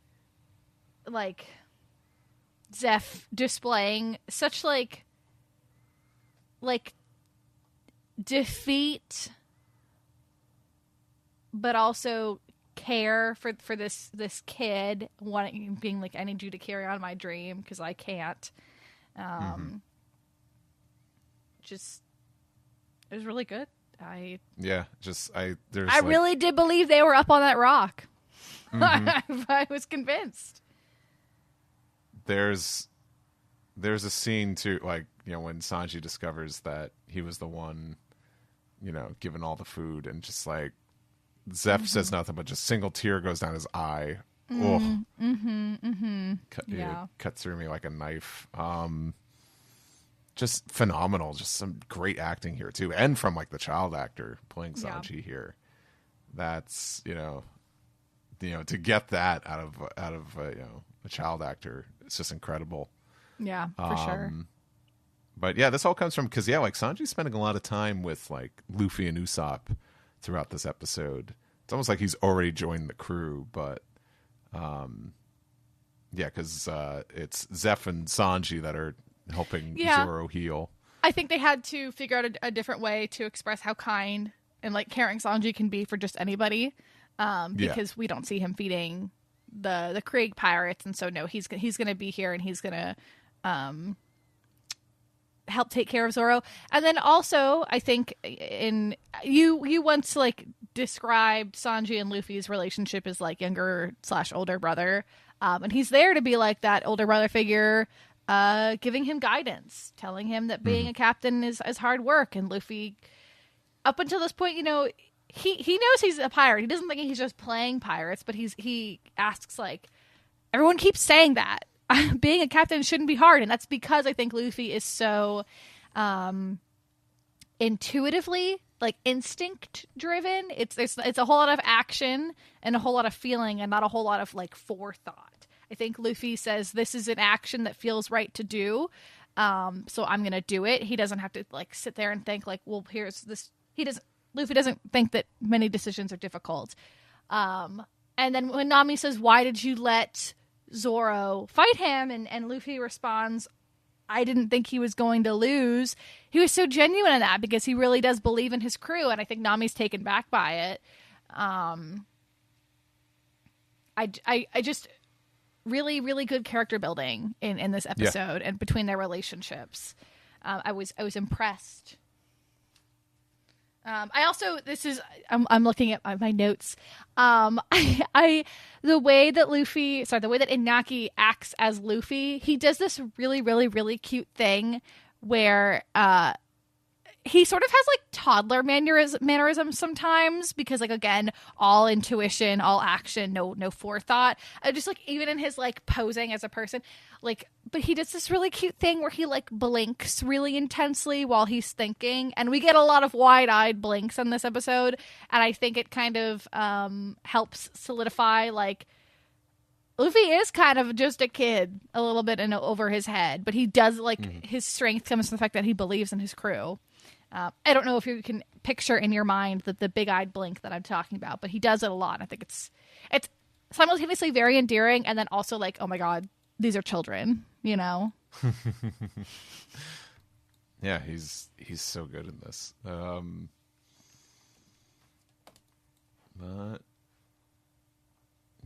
like, Zeph displaying such, like defeat, but also care for this kid, being like, I need you to carry on my dream because I can't. Just, it was really good. I really did believe they were up on that rock. I was convinced. There's a scene too, like, when Sanji discovers that he was the one, given all the food, and just like Zeph says nothing, but just single tear goes down his eye. Cut through me like a knife. Just phenomenal. Just some great acting here too, and from like the child actor playing Sanji here. That's to get that out of a child actor, it's just incredible. Yeah, for sure. But this all comes from because like Sanji's spending a lot of time with like Luffy and Usopp throughout this episode. It's almost like he's already joined the crew, but because it's Zeph and Sanji that are helping Zoro heal. I think they had to figure out a different way to express how kind and like caring Sanji can be for just anybody, because we don't see him feeding the Krieg pirates, and so no, he's going to be here and he's going to help take care of Zoro. And then also, I think you once like described Sanji and Luffy's relationship as like younger/older brother, and he's there to be like that older brother figure, giving him guidance, telling him that being a captain is hard work, and Luffy up until this point, he knows he's a pirate. He doesn't think he's just playing pirates, but he asks, like, everyone keeps saying that being a captain shouldn't be hard, and that's because I think Luffy is so intuitively, like, instinct driven. It's a whole lot of action and a whole lot of feeling, and not a whole lot of, like, forethought. I think Luffy says this is an action that feels right to do, so I'm gonna do it. He doesn't have to, like, sit there and think, like, well, here's this. Luffy doesn't think that many decisions are difficult. And then when Nami says, why did you let Zoro fight him? And Luffy responds, I didn't think he was going to lose. He was so genuine in that because he really does believe in his crew. And I think Nami's taken back by it. I just really, really good character building in this episode and between their relationships. I was impressed. I also, I'm looking at my notes. The way that Inaki acts as Luffy, he does this really, really, really cute thing where, he sort of has, like, toddler mannerisms sometimes because, like, again, all intuition, all action, no forethought. Just, like, even in his, like, posing as a person, like, but he does this really cute thing where he, like, blinks really intensely while he's thinking, and we get a lot of wide-eyed blinks in this episode, and I think it kind of helps solidify, like, Luffy is kind of just a kid a little bit over his head, but he does, like, his strength comes from the fact that he believes in his crew. I don't know if you can picture in your mind the big-eyed blink that I'm talking about, but he does it a lot. I think it's simultaneously very endearing and then also like, oh my god, these are children, Yeah, he's so good in this. But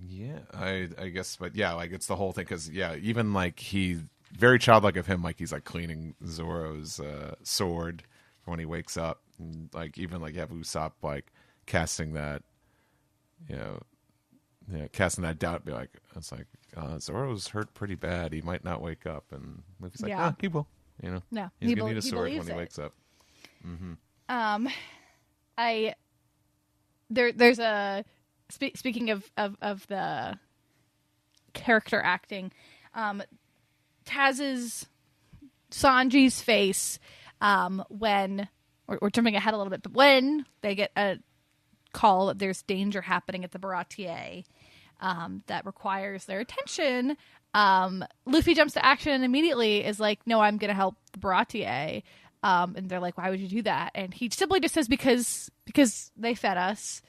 yeah, I guess, but yeah, like it's the whole thing because even like he very childlike of him, like he's like cleaning Zoro's sword when he wakes up, and like even like you have Usopp like casting that, casting that doubt, be like, it's like Zoro's hurt pretty bad. He might not wake up, and Luffy's like, he will. No, he's gonna need a sword when he wakes up. Mm-hmm. There's a speaking of the character acting, Sanji's face. When we're jumping ahead a little bit, but when they get a call that there's danger happening at the Baratie that requires their attention, Luffy jumps to action and immediately is like, no, I'm going to help the Baratie. And they're like, why would you do that? And he simply just says, because they fed us,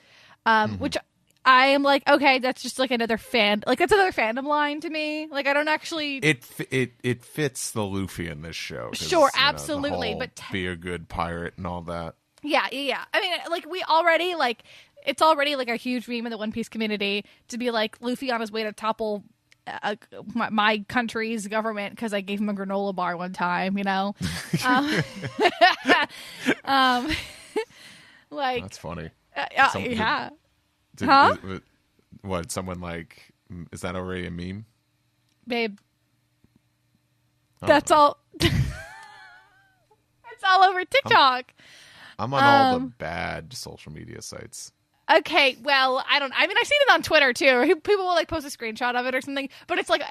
which I am like, okay, that's just like another that's another fandom line to me. Like, I don't actually. It fits the Luffy in this show. Sure, absolutely, but be a good pirate and all that. Yeah. I mean, like we already like it's already like a huge meme in the One Piece community to be like Luffy on his way to topple my country's government because I gave him a granola bar one time. Like that's funny. Yeah. What, someone like, is that already a meme? Babe. That's all. It's all over TikTok. I'm on all the bad social media sites. Okay, well, I've seen it on Twitter too. People will like post a screenshot of it or something, but it's like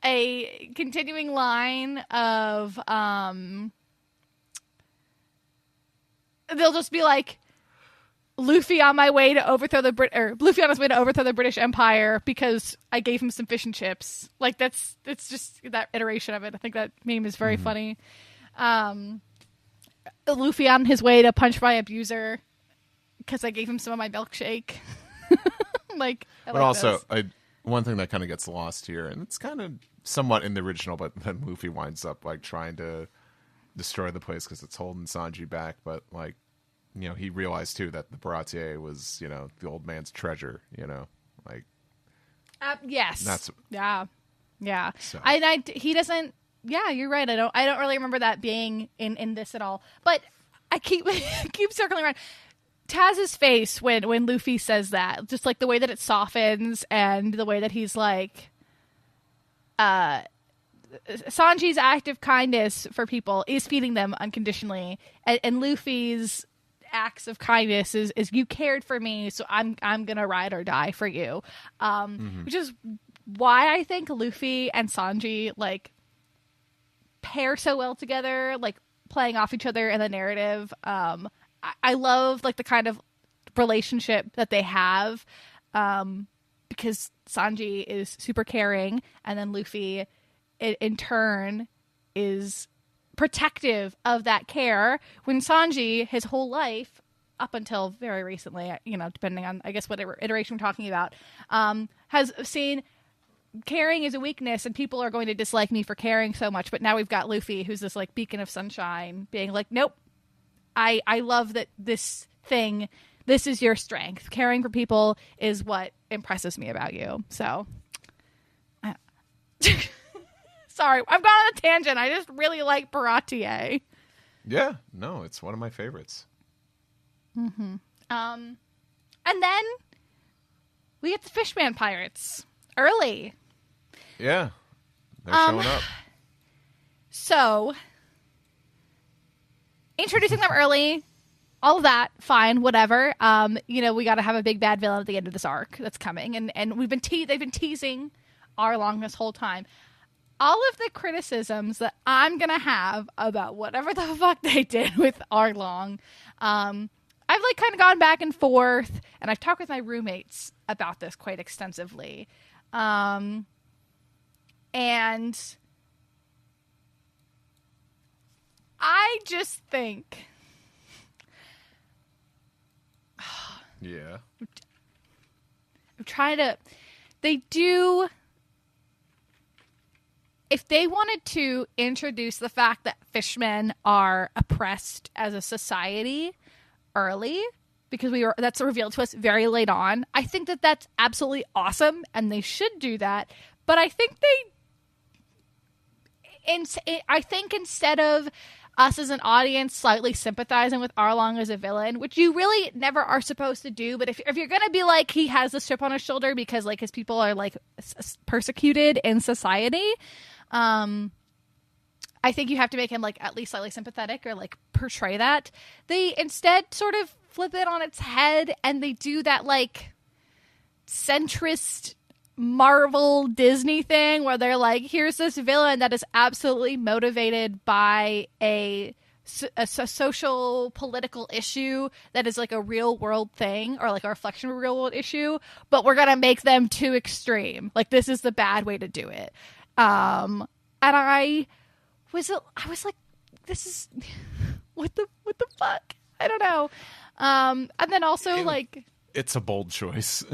a continuing line of they'll just be like Luffy on his way to overthrow the British Empire because I gave him some fish and chips. Like it's just that iteration of it. I think that meme is very funny. Luffy on his way to punch my abuser because I gave him some of my milkshake. One thing that kind of gets lost here, and it's kind of somewhat in the original, but then Luffy winds up like trying to destroy the place because it's holding Sanji back, but like, he realized too that the Baratie was, the old man's treasure, like. Yes. That's yeah. So. He doesn't. Yeah, you're right. I don't really remember that being in this at all. But I keep circling around. Taz's face when Luffy says that, just like the way that it softens and the way that he's like, Sanji's act of kindness for people is feeding them unconditionally, and Luffy's acts of kindness is you cared for me, so I'm gonna ride or die for you, which is why I think Luffy and Sanji like pair so well together, like playing off each other in the narrative. I love like the kind of relationship that they have, because Sanji is super caring, and then Luffy in turn is protective of that care, when Sanji his whole life up until very recently, depending on I guess whatever iteration we're talking about, has seen caring is a weakness and people are going to dislike me for caring so much. But now we've got Luffy, who's this like beacon of sunshine, being like, nope, I love that this is your strength. Caring for people is what impresses me about you. So sorry, I've gone on a tangent. I just really like Baratie. Yeah, no, it's one of my favorites. Mm-hmm. And then we get the Fishman Pirates early. Yeah, they're showing up. So, introducing them early, all of that, fine, whatever. We got to have a big bad villain at the end of this arc that's coming, and they've been teasing Arlong this whole time. All of the criticisms that I'm gonna have about whatever the fuck they did with Arlong, I've like kind of gone back and forth, and I've talked with my roommates about this quite extensively. And I just think, yeah, I'm trying to. They do. If they wanted to introduce the fact that fishmen are oppressed as a society early, because that's revealed to us very late on, I think that that's absolutely awesome, and they should do that. But I think instead of us as an audience slightly sympathizing with Arlong as a villain, which you really never are supposed to do, but if you're gonna be like, he has this chip on his shoulder because like his people are like persecuted in society, I think you have to make him like at least slightly sympathetic or like portray that. They instead sort of flip it on its head, and they do that like centrist Marvel Disney thing where they're like, here's this villain that is absolutely motivated by a social political issue that is like a real world thing, or like a reflection of a real world issue, but we're gonna make them too extreme. Like, this is the bad way to do it. And I was like, this is what the fuck? I don't know. And then also like, it's a bold choice.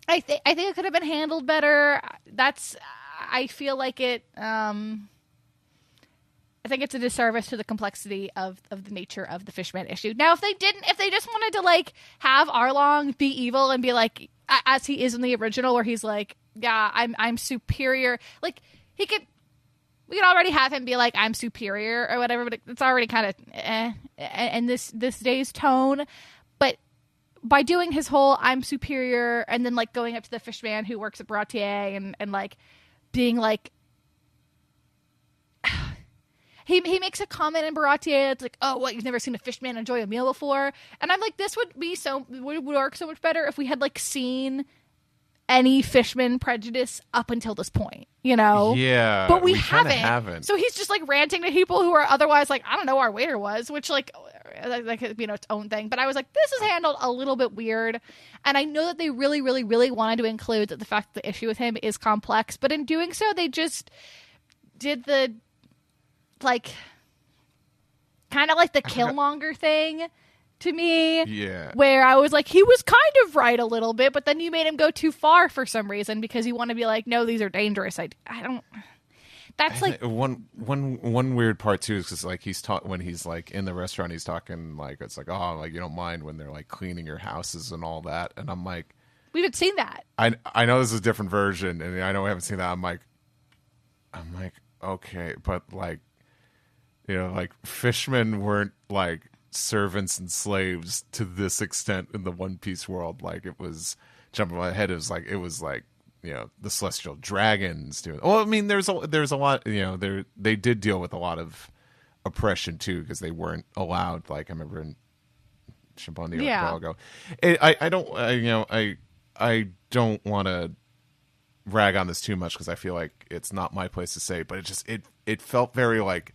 I think it could have been handled better. I feel like it. I think it's a disservice to the complexity of the nature of the Fishman issue. Now, if they just wanted to like have Arlong be evil and be like, as he is in the original, where he's like, yeah, I'm superior. Like, we could already have him be like, I'm superior or whatever, but it's already kind of in this day's tone. But by doing his whole I'm superior, and then like going up to the fishman who works at Baratie and like being like, he makes a comment in Baratie. It's like, oh, what, you've never seen a fishman enjoy a meal before? And I'm like, this would work so much better if we had like seen any fishman prejudice up until this point, Yeah, but we haven't. So he's just like ranting to people who are otherwise like, I don't know who our waiter was, which like that could be its own thing. But I was like, this is handled a little bit weird, and I know that they really, really, really wanted to include that the fact that the issue with him is complex, but in doing so, they just did the like kind of like the Killmonger thing to me, yeah, where I was like, he was kind of right a little bit, but then you made him go too far for some reason because you want to be like, no, these are dangerous. I don't. That's like one weird part too, is because like when he's like in the restaurant, he's talking like, it's like, oh, like you don't mind when they're like cleaning your houses and all that, and I'm like, we haven't seen that. I know this is a different version, and I know we haven't seen that. I'm like, okay, but like, like fishmen weren't like servants and slaves to this extent in the One Piece world. Like, it was jumping my head. It was like the celestial dragons doing. Well, I mean, there's a lot. They did deal with a lot of oppression too, because they weren't allowed. Like I remember in Shambhala Archipelago. I don't want to rag on this too much because I feel like it's not my place to say, but it felt very like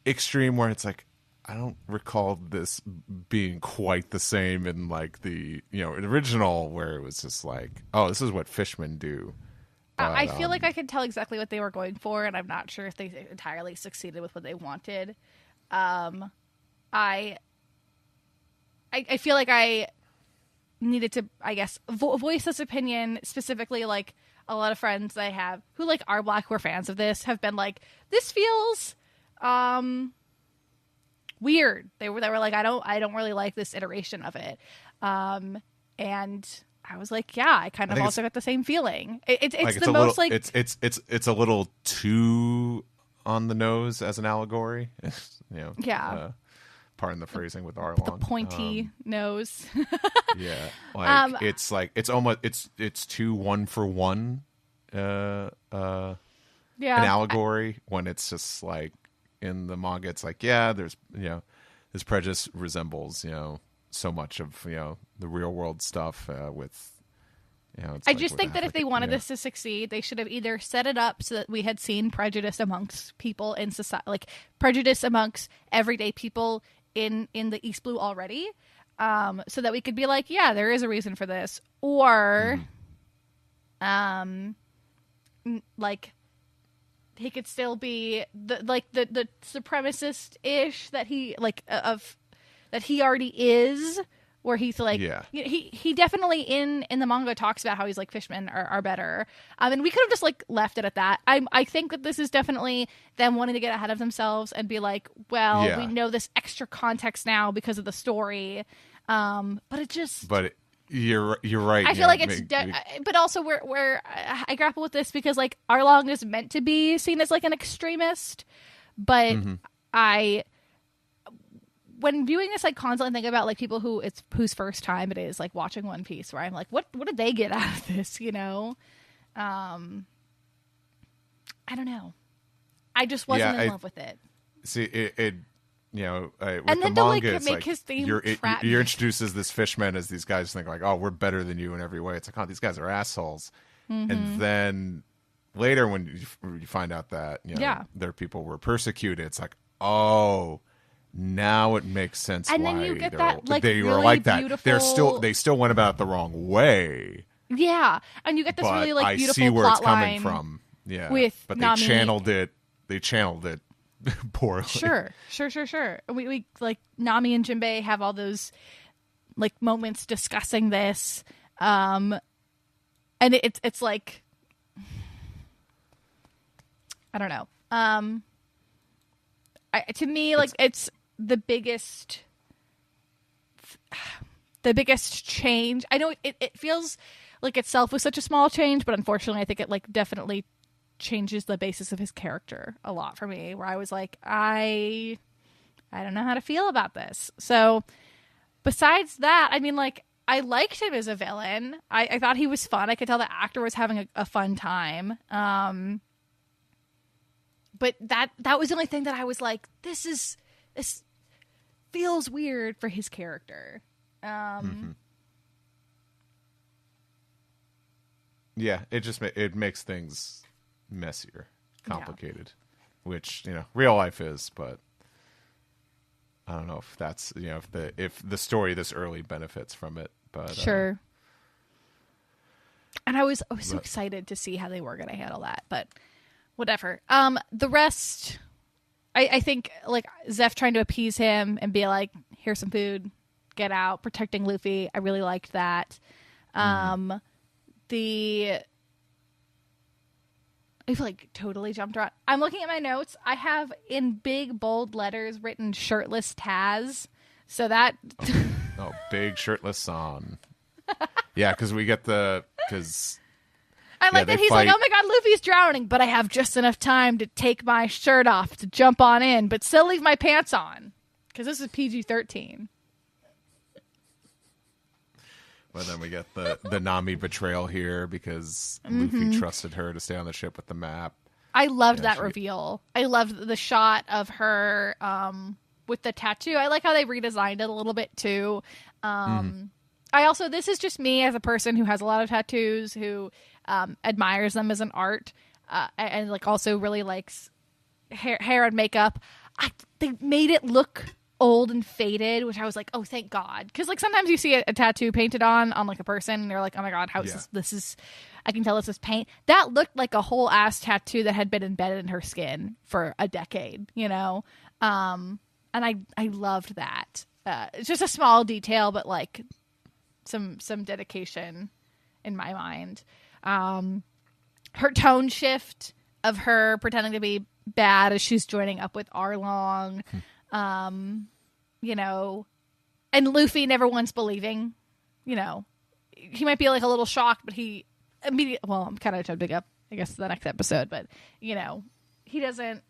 extreme, where it's like I don't recall this being quite the same in like the original, where it was just like, oh, this is what fishmen do. But, I feel like I could tell exactly what they were going for, and I'm not sure if they entirely succeeded with what they wanted. I feel like I needed to, I guess, voice this opinion specifically. Like a lot of friends I have who like are Black, who are fans of this, have been like, this feels weird. They were like, I don't really like this iteration of it. And I was like, yeah, I kind of also got the same feeling. It's like, the most like it's a little too on the nose as an allegory. Yeah. Pardon the phrasing with Arlong. The pointy nose. Yeah, like it's almost it's too one for one. An allegory, when it's just like in the manga, it's like, yeah, there's this prejudice resembles so much of the real world stuff with. I just think that if they wanted this to succeed, they should have either set it up so that we had seen prejudice amongst people in society, like prejudice amongst everyday people in the East Blue already, so that we could be like, yeah, there is a reason for this, or like he could still be the supremacist ish that he that he already is. Where he's like, he definitely in the manga talks about how he's like, fishmen are better. And we could have just like left it at that. I think that this is definitely them wanting to get ahead of themselves and be like, well, we know this extra context now because of the story. But it just. But you're right. I feel like it's. But also where I grapple with this because like Arlong is meant to be seen as like an extremist, but when viewing this, I constantly think about like people whose first time it is like watching One Piece, where I'm like, what did they get out of this? I don't know. I just wasn't in love with it. See, it with and then the to manga, like it's make like his theme you're introduced as this fishmen, as these guys think like, oh, we're better than you in every way. It's like, oh, these guys are assholes. And then later when you find out that their people were persecuted, it's like, oh. Now it makes sense and why then you get that, like, they really were like that. beautiful... They still went about it the wrong way. Yeah, and you get this really like beautiful I see where plot it's coming line from. Yeah, with but Nami. They channeled it poorly. Sure. We like Nami and Jinbei have all those like moments discussing this, and it's like I don't know. To me, like it's the biggest change. I know it feels like itself was such a small change, but unfortunately I think it like definitely changes the basis of his character a lot for me, where I was like, I don't know how to feel about this. So besides that, I mean, like, I liked him as a villain. I thought he was fun. I could tell the actor was having a fun time. But that was the only thing that I was like, this feels weird for his character. Yeah, it makes things messier, complicated, which real life is. But I don't know if that's if the story this early benefits from it. But sure. And I was so excited to see how they were going to handle that, but whatever. The rest, I think, like Zeph trying to appease him and be like, "Here's some food, get out," protecting Luffy. I really liked that. I've like totally jumped around. I'm looking at my notes. I have in big bold letters written "shirtless Taz," so that big shirtless San. Yeah, because we get because. I like that he's like, oh my god, Luffy's drowning, but I have just enough time to take my shirt off to jump on in, but still leave my pants on. Because this is PG-13. But then we get the Nami betrayal here because Luffy trusted her to stay on the ship with the map. I loved that reveal. I loved the shot of her with the tattoo. I like how they redesigned it a little bit too. This is just me as a person who has a lot of tattoos, who admires them as an art, and like also really likes hair and makeup. They made it look old and faded, which I was like, oh, thank God. Because like sometimes you see a tattoo painted on like a person and you're like, oh my God, how is this is, I can tell this is paint. That looked like a whole ass tattoo that had been embedded in her skin for a decade, you know? And I loved that. It's just a small detail, but like some dedication in my mind. Her tone shift of her pretending to be bad as she's joining up with Arlong, you know, and Luffy never once believing, you know, he might be like a little shocked, but he immediately, well, I'm kind of jumping up, I guess, the next episode, but you know, he doesn't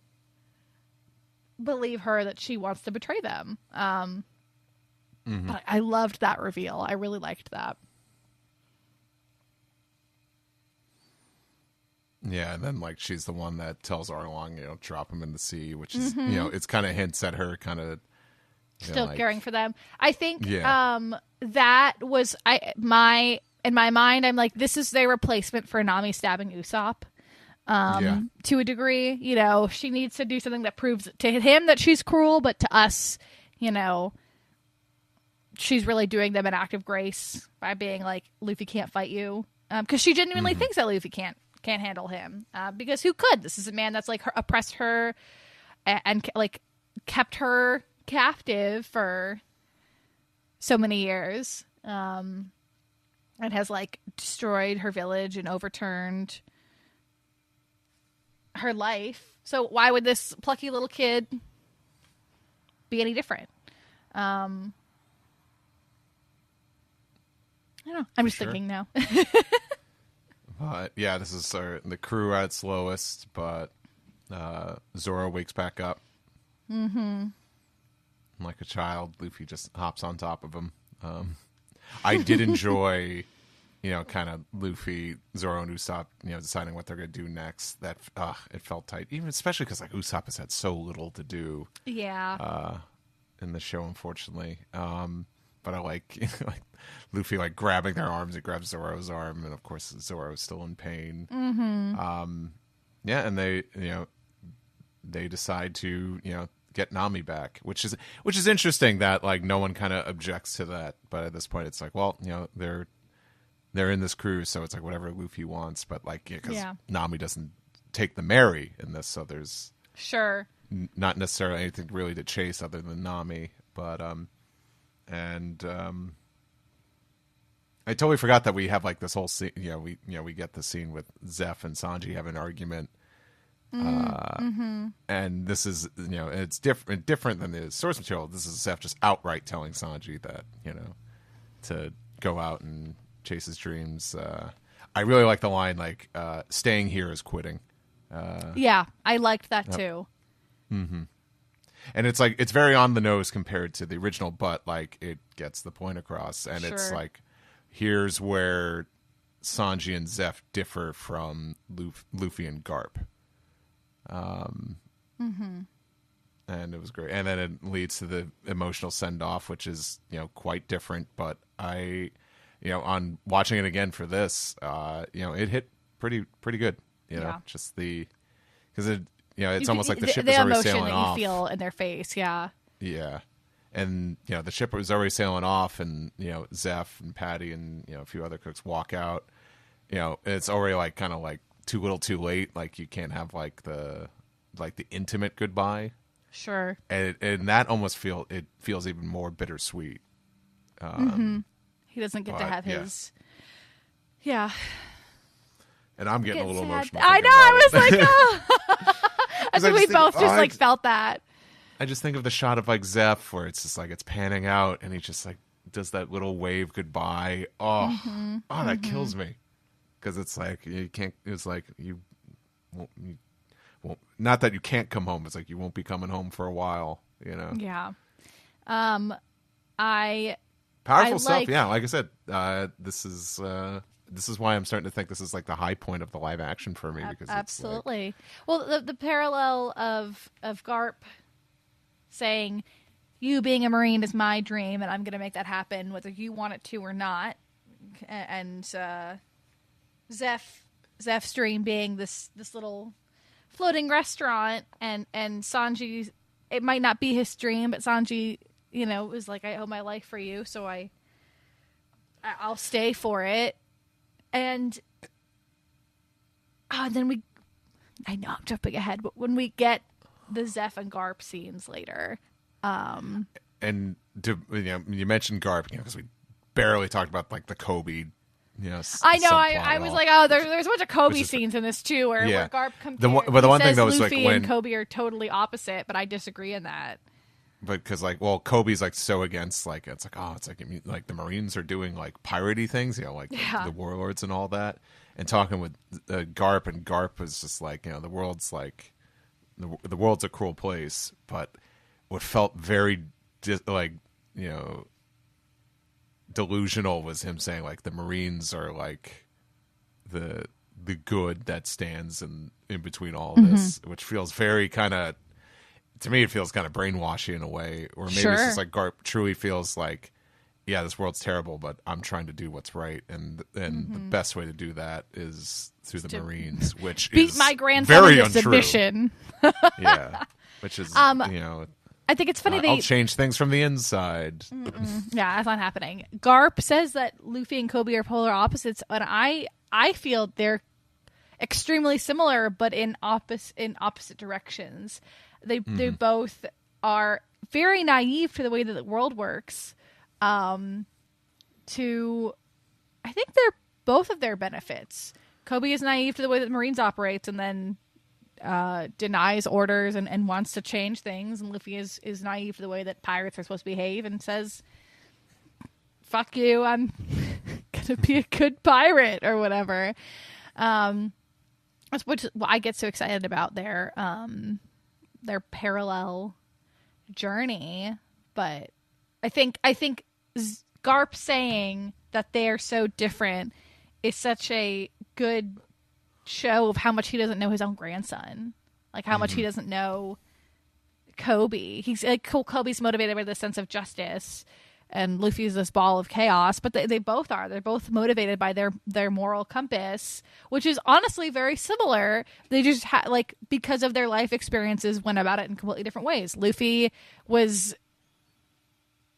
believe her that she wants to betray them. But I loved that reveal. I really liked that. Yeah, and then like she's the one that tells Arlong, you know, drop him in the sea, which is, you know, it's kind of hints at her kind of still caring for them. I think that was in my mind, I'm like, this is their replacement for Nami stabbing Usopp. To a degree, you know, she needs to do something that proves to him that she's cruel, but to us, you know, she's really doing them an act of grace by being like, Luffy can't fight you, because she genuinely thinks that Luffy can't handle him, because who could? This is a man that's like oppressed her and like kept her captive for so many years, and has like destroyed her village and overturned her life. So why would this plucky little kid be any different? I don't know. I'm just thinking now. But yeah, this is the crew at its lowest, but Zoro wakes back up. Like a child, Luffy just hops on top of him. I did enjoy, you know, kind of Luffy, Zoro, and Usopp, you know, deciding what they're going to do next. That it felt tight, even especially because like Usopp has had so little to do. Yeah. In the show, unfortunately. But I like, you know, like Luffy like grabbing their arms. He grabs Zoro's arm, and of course Zoro's still in pain. Yeah, and they decide to, you know, get Nami back, which is interesting that like no one kind of objects to that. But at this point, it's like, well, you know, they're in this cruise, so it's like whatever Luffy wants. But like, because Nami doesn't take the Mary in this, so there's not necessarily anything really to chase other than Nami. But I totally forgot that we have like this whole scene. We get the scene with Zeph and Sanji having an argument. And this is, you know, it's different than the source material. This is Zeph just outright telling Sanji that, you know, to go out and chase his dreams. I really like the line, like, staying here is quitting. Yeah, I liked that too. And it's like, it's very on the nose compared to the original, but like it gets the point across. And it's like, here's where Sanji and Zeph differ from Luffy and Garp. And it was great. And then it leads to the emotional send-off, which is, you know, quite different. But I, you know, on watching it again for this, you know, it hit pretty good. You know, just because it, you know, it's almost like the ship is already sailing off. The emotion that you feel in their face, yeah. And, you know, the ship was already sailing off, and, you know, Zeph and Patty and, you know, a few other cooks walk out. You know, it's already like kind of like too little too late. Like you can't have like the intimate goodbye. Sure. And that almost feels even more bittersweet. He doesn't get to have his. And I'm getting a little emotional. I know. I was like, oh. I think we both just like felt that. I just think of the shot of like Zeph where it's just like it's panning out, and he just like does that little wave goodbye. Oh, that kills me, because it's like you can't. It's like you won't. Not that you can't come home. It's like you won't be coming home for a while. You know. Yeah. I Powerful stuff. Yeah, like I said, this is why I'm starting to think this is like the high point of the live action for me, because absolutely. It's well, the parallel of Garp saying, "You being a Marine is my dream, and I'm going to make that happen, whether you want it to or not," and Zeph's dream being this little floating restaurant, and Sanji, it might not be his dream, but Sanji, was like, I owe my life for you, so I'll stay for it. And then I know I'm jumping ahead, but when we get the Zeph and Garp scenes later, and you mentioned Garp, because we barely talked about like the Kobe. I know. I was like, oh, there's a bunch of Kobe scenes in this too, where Garp compares. But the one thing though is Luffy like when and Kobe are totally opposite, but I disagree in that. But because Kobe's like so against like it's like the Marines are doing like piratey things, the warlords and all that, and talking with Garp, and Garp was just like, the world's like the world's a cruel place, but what felt very delusional was him saying like the Marines are like the good that stands in between all of this, which feels very kind of, to me, it feels kind of brainwashy in a way, or maybe it's just like Garp truly feels like, yeah, this world's terrible, but I'm trying to do what's right, and the best way to do that is through the Marines, which beat is my grandson very into untrue. submission. Yeah, which is I think it's funny I'll change things from the inside. Yeah, that's not happening. Garp says that Luffy and Kobe are polar opposites, and I feel they're extremely similar, but in opposite directions. They both are very naive to the way that the world works. I think they're both of their benefits. Kobe is naive to the way that the Marines operates, and then denies orders and wants to change things, and Luffy is naive to the way that pirates are supposed to behave and says, fuck you, I'm gonna be a good pirate or whatever. Which I get so excited about their parallel journey. But I think Garp saying that they're so different is such a good show of how much he doesn't know his own grandson, like how much he doesn't know Kobe. He's like, Kobe's motivated by the sense of justice, and Luffy's this ball of chaos, but they both are. They're both motivated by their moral compass, which is honestly very similar. They just because of their life experiences, went about it in completely different ways. Luffy was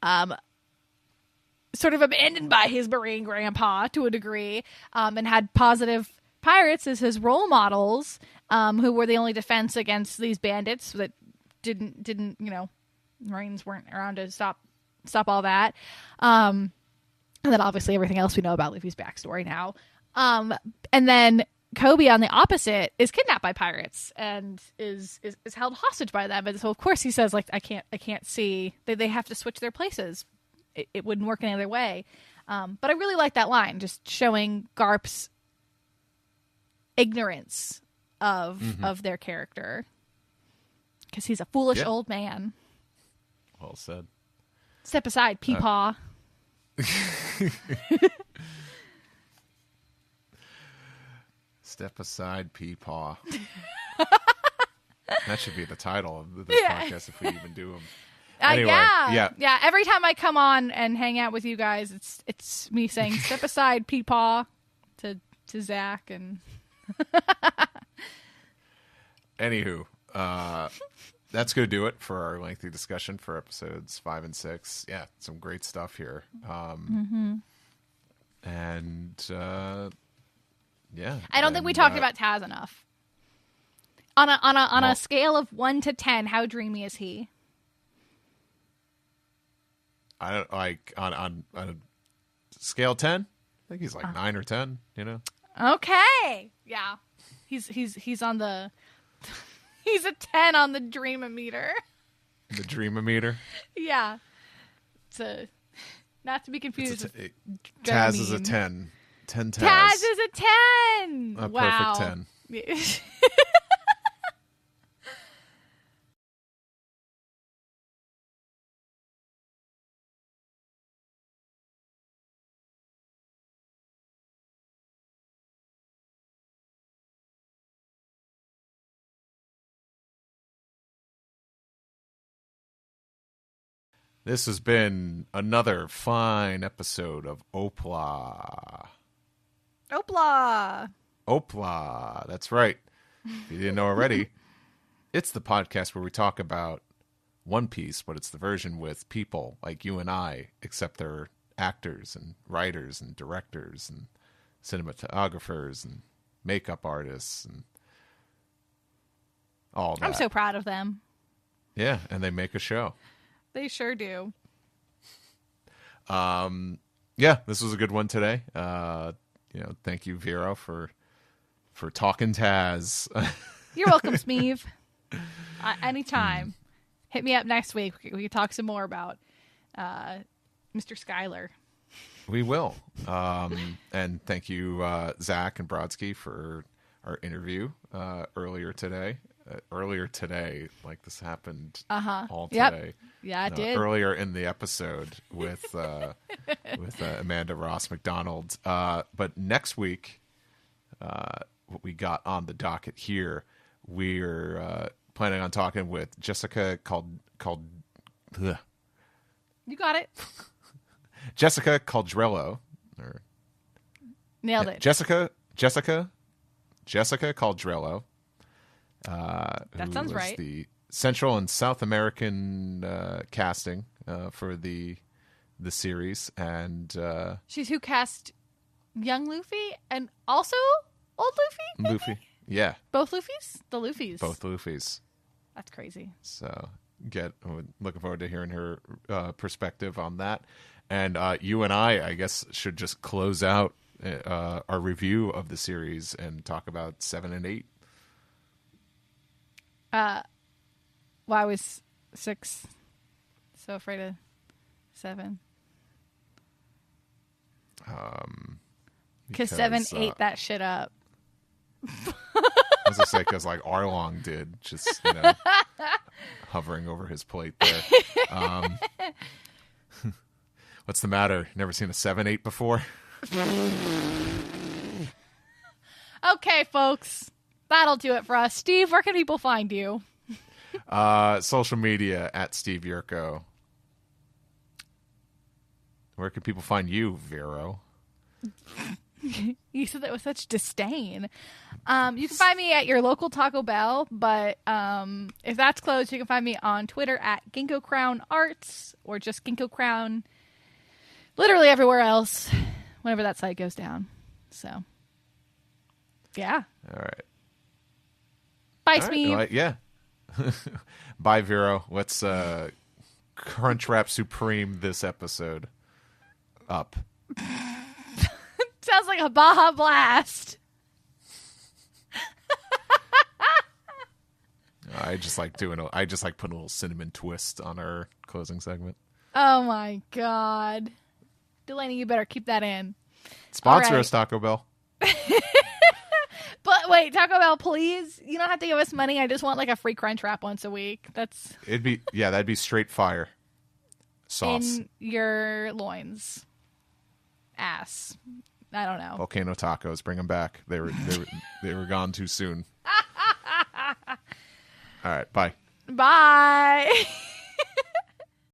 sort of abandoned by his Marine grandpa to a degree, and had positive pirates as his role models, who were the only defense against these bandits that didn't Marines weren't around to stop all that. And then obviously everything else we know about Luffy's backstory now. And then Kobe, on the opposite, is kidnapped by pirates and is held hostage by them. And so of course he says, like, I can't see, they have to switch their places. It wouldn't work any other way. But I really like that line, just showing Garp's ignorance of their character, because he's a foolish old man. Well said. Step aside, Peepaw. Step aside, Peepaw. That should be the title of this podcast if we even do them. Anyway, yeah. Every time I come on and hang out with you guys, it's me saying "Step aside, Peepaw" to Zach and. Anywho, that's going to do it for our lengthy discussion for episodes 5 and 6. Yeah, some great stuff here. And yeah, I don't think we talked about Taz enough. On a scale of 1 to 10, how dreamy is he? I don't like on a scale 10. I think he's like 9 or 10. Okay, yeah, he's on the he's a 10 on the dream-o-meter. The dream-o-meter. Yeah, it's not to be confused. With Taz is a 10. 10 Taz. Taz is a 10. A wow. perfect 10. This has been another fine episode of OPLA. Opla. OPLA. That's right. If you didn't know already, it's the podcast where we talk about One Piece, but it's the version with people like you and I, except they're actors and writers and directors and cinematographers and makeup artists and all that. I'm so proud of them. Yeah, and they make a show. They sure do. Yeah, this was a good one today. Thank you, Vero, for talking Taz. You're welcome, Smeeve. Anytime. Hit me up next week. We can talk some more about Mr. Skyler. We will. And thank you, Zach and Brodsky, for our interview earlier today. Like this happened all today. Yep. Yeah, it did. Earlier in the episode with Amanda Ross McDonald. But next week, what we got on the docket here, we're planning on talking with Jessica called. You got it. Jessica Caldrello. Nailed it. Jessica Caldrello. That sounds right. The Central and South American casting for the series, and she's who cast young Luffy and also old Luffy. Maybe? Luffy, yeah, both Luffys. The Luffys. Both Luffys. That's crazy. So looking forward to hearing her perspective on that, and you and I guess should just close out our review of the series and talk about 7 and 8. Why was 6 so afraid of 7? Because 7 ate that shit up. As I say, because like Arlong did, just hovering over his plate there. What's the matter? Never seen a 7-8 before? Okay, folks. That'll do it for us. Steve, where can people find you? Social media at Steve Yurko. Where can people find you, Vero? You said that with such disdain. You can find me at your local Taco Bell, but if that's closed, you can find me on Twitter at Ginkgo Crown Arts or just Ginkgo Crown. Literally everywhere else, whenever that site goes down. So, yeah. All right. Bye, Smeeve. Right, yeah. Bye, Vero. Let's Crunchwrap Supreme this episode up. Sounds like a Baja Blast. I just like putting a little cinnamon twist on our closing segment. Oh my God. Delaney, you better keep that in. Sponsor us, Taco Bell. But wait, Taco Bell, please. You don't have to give us money. I just want like a free crunch wrap once a week. That'd be straight fire sauce in your loins, ass. I don't know. Volcano tacos, bring them back. They were gone too soon. All right, bye. Bye.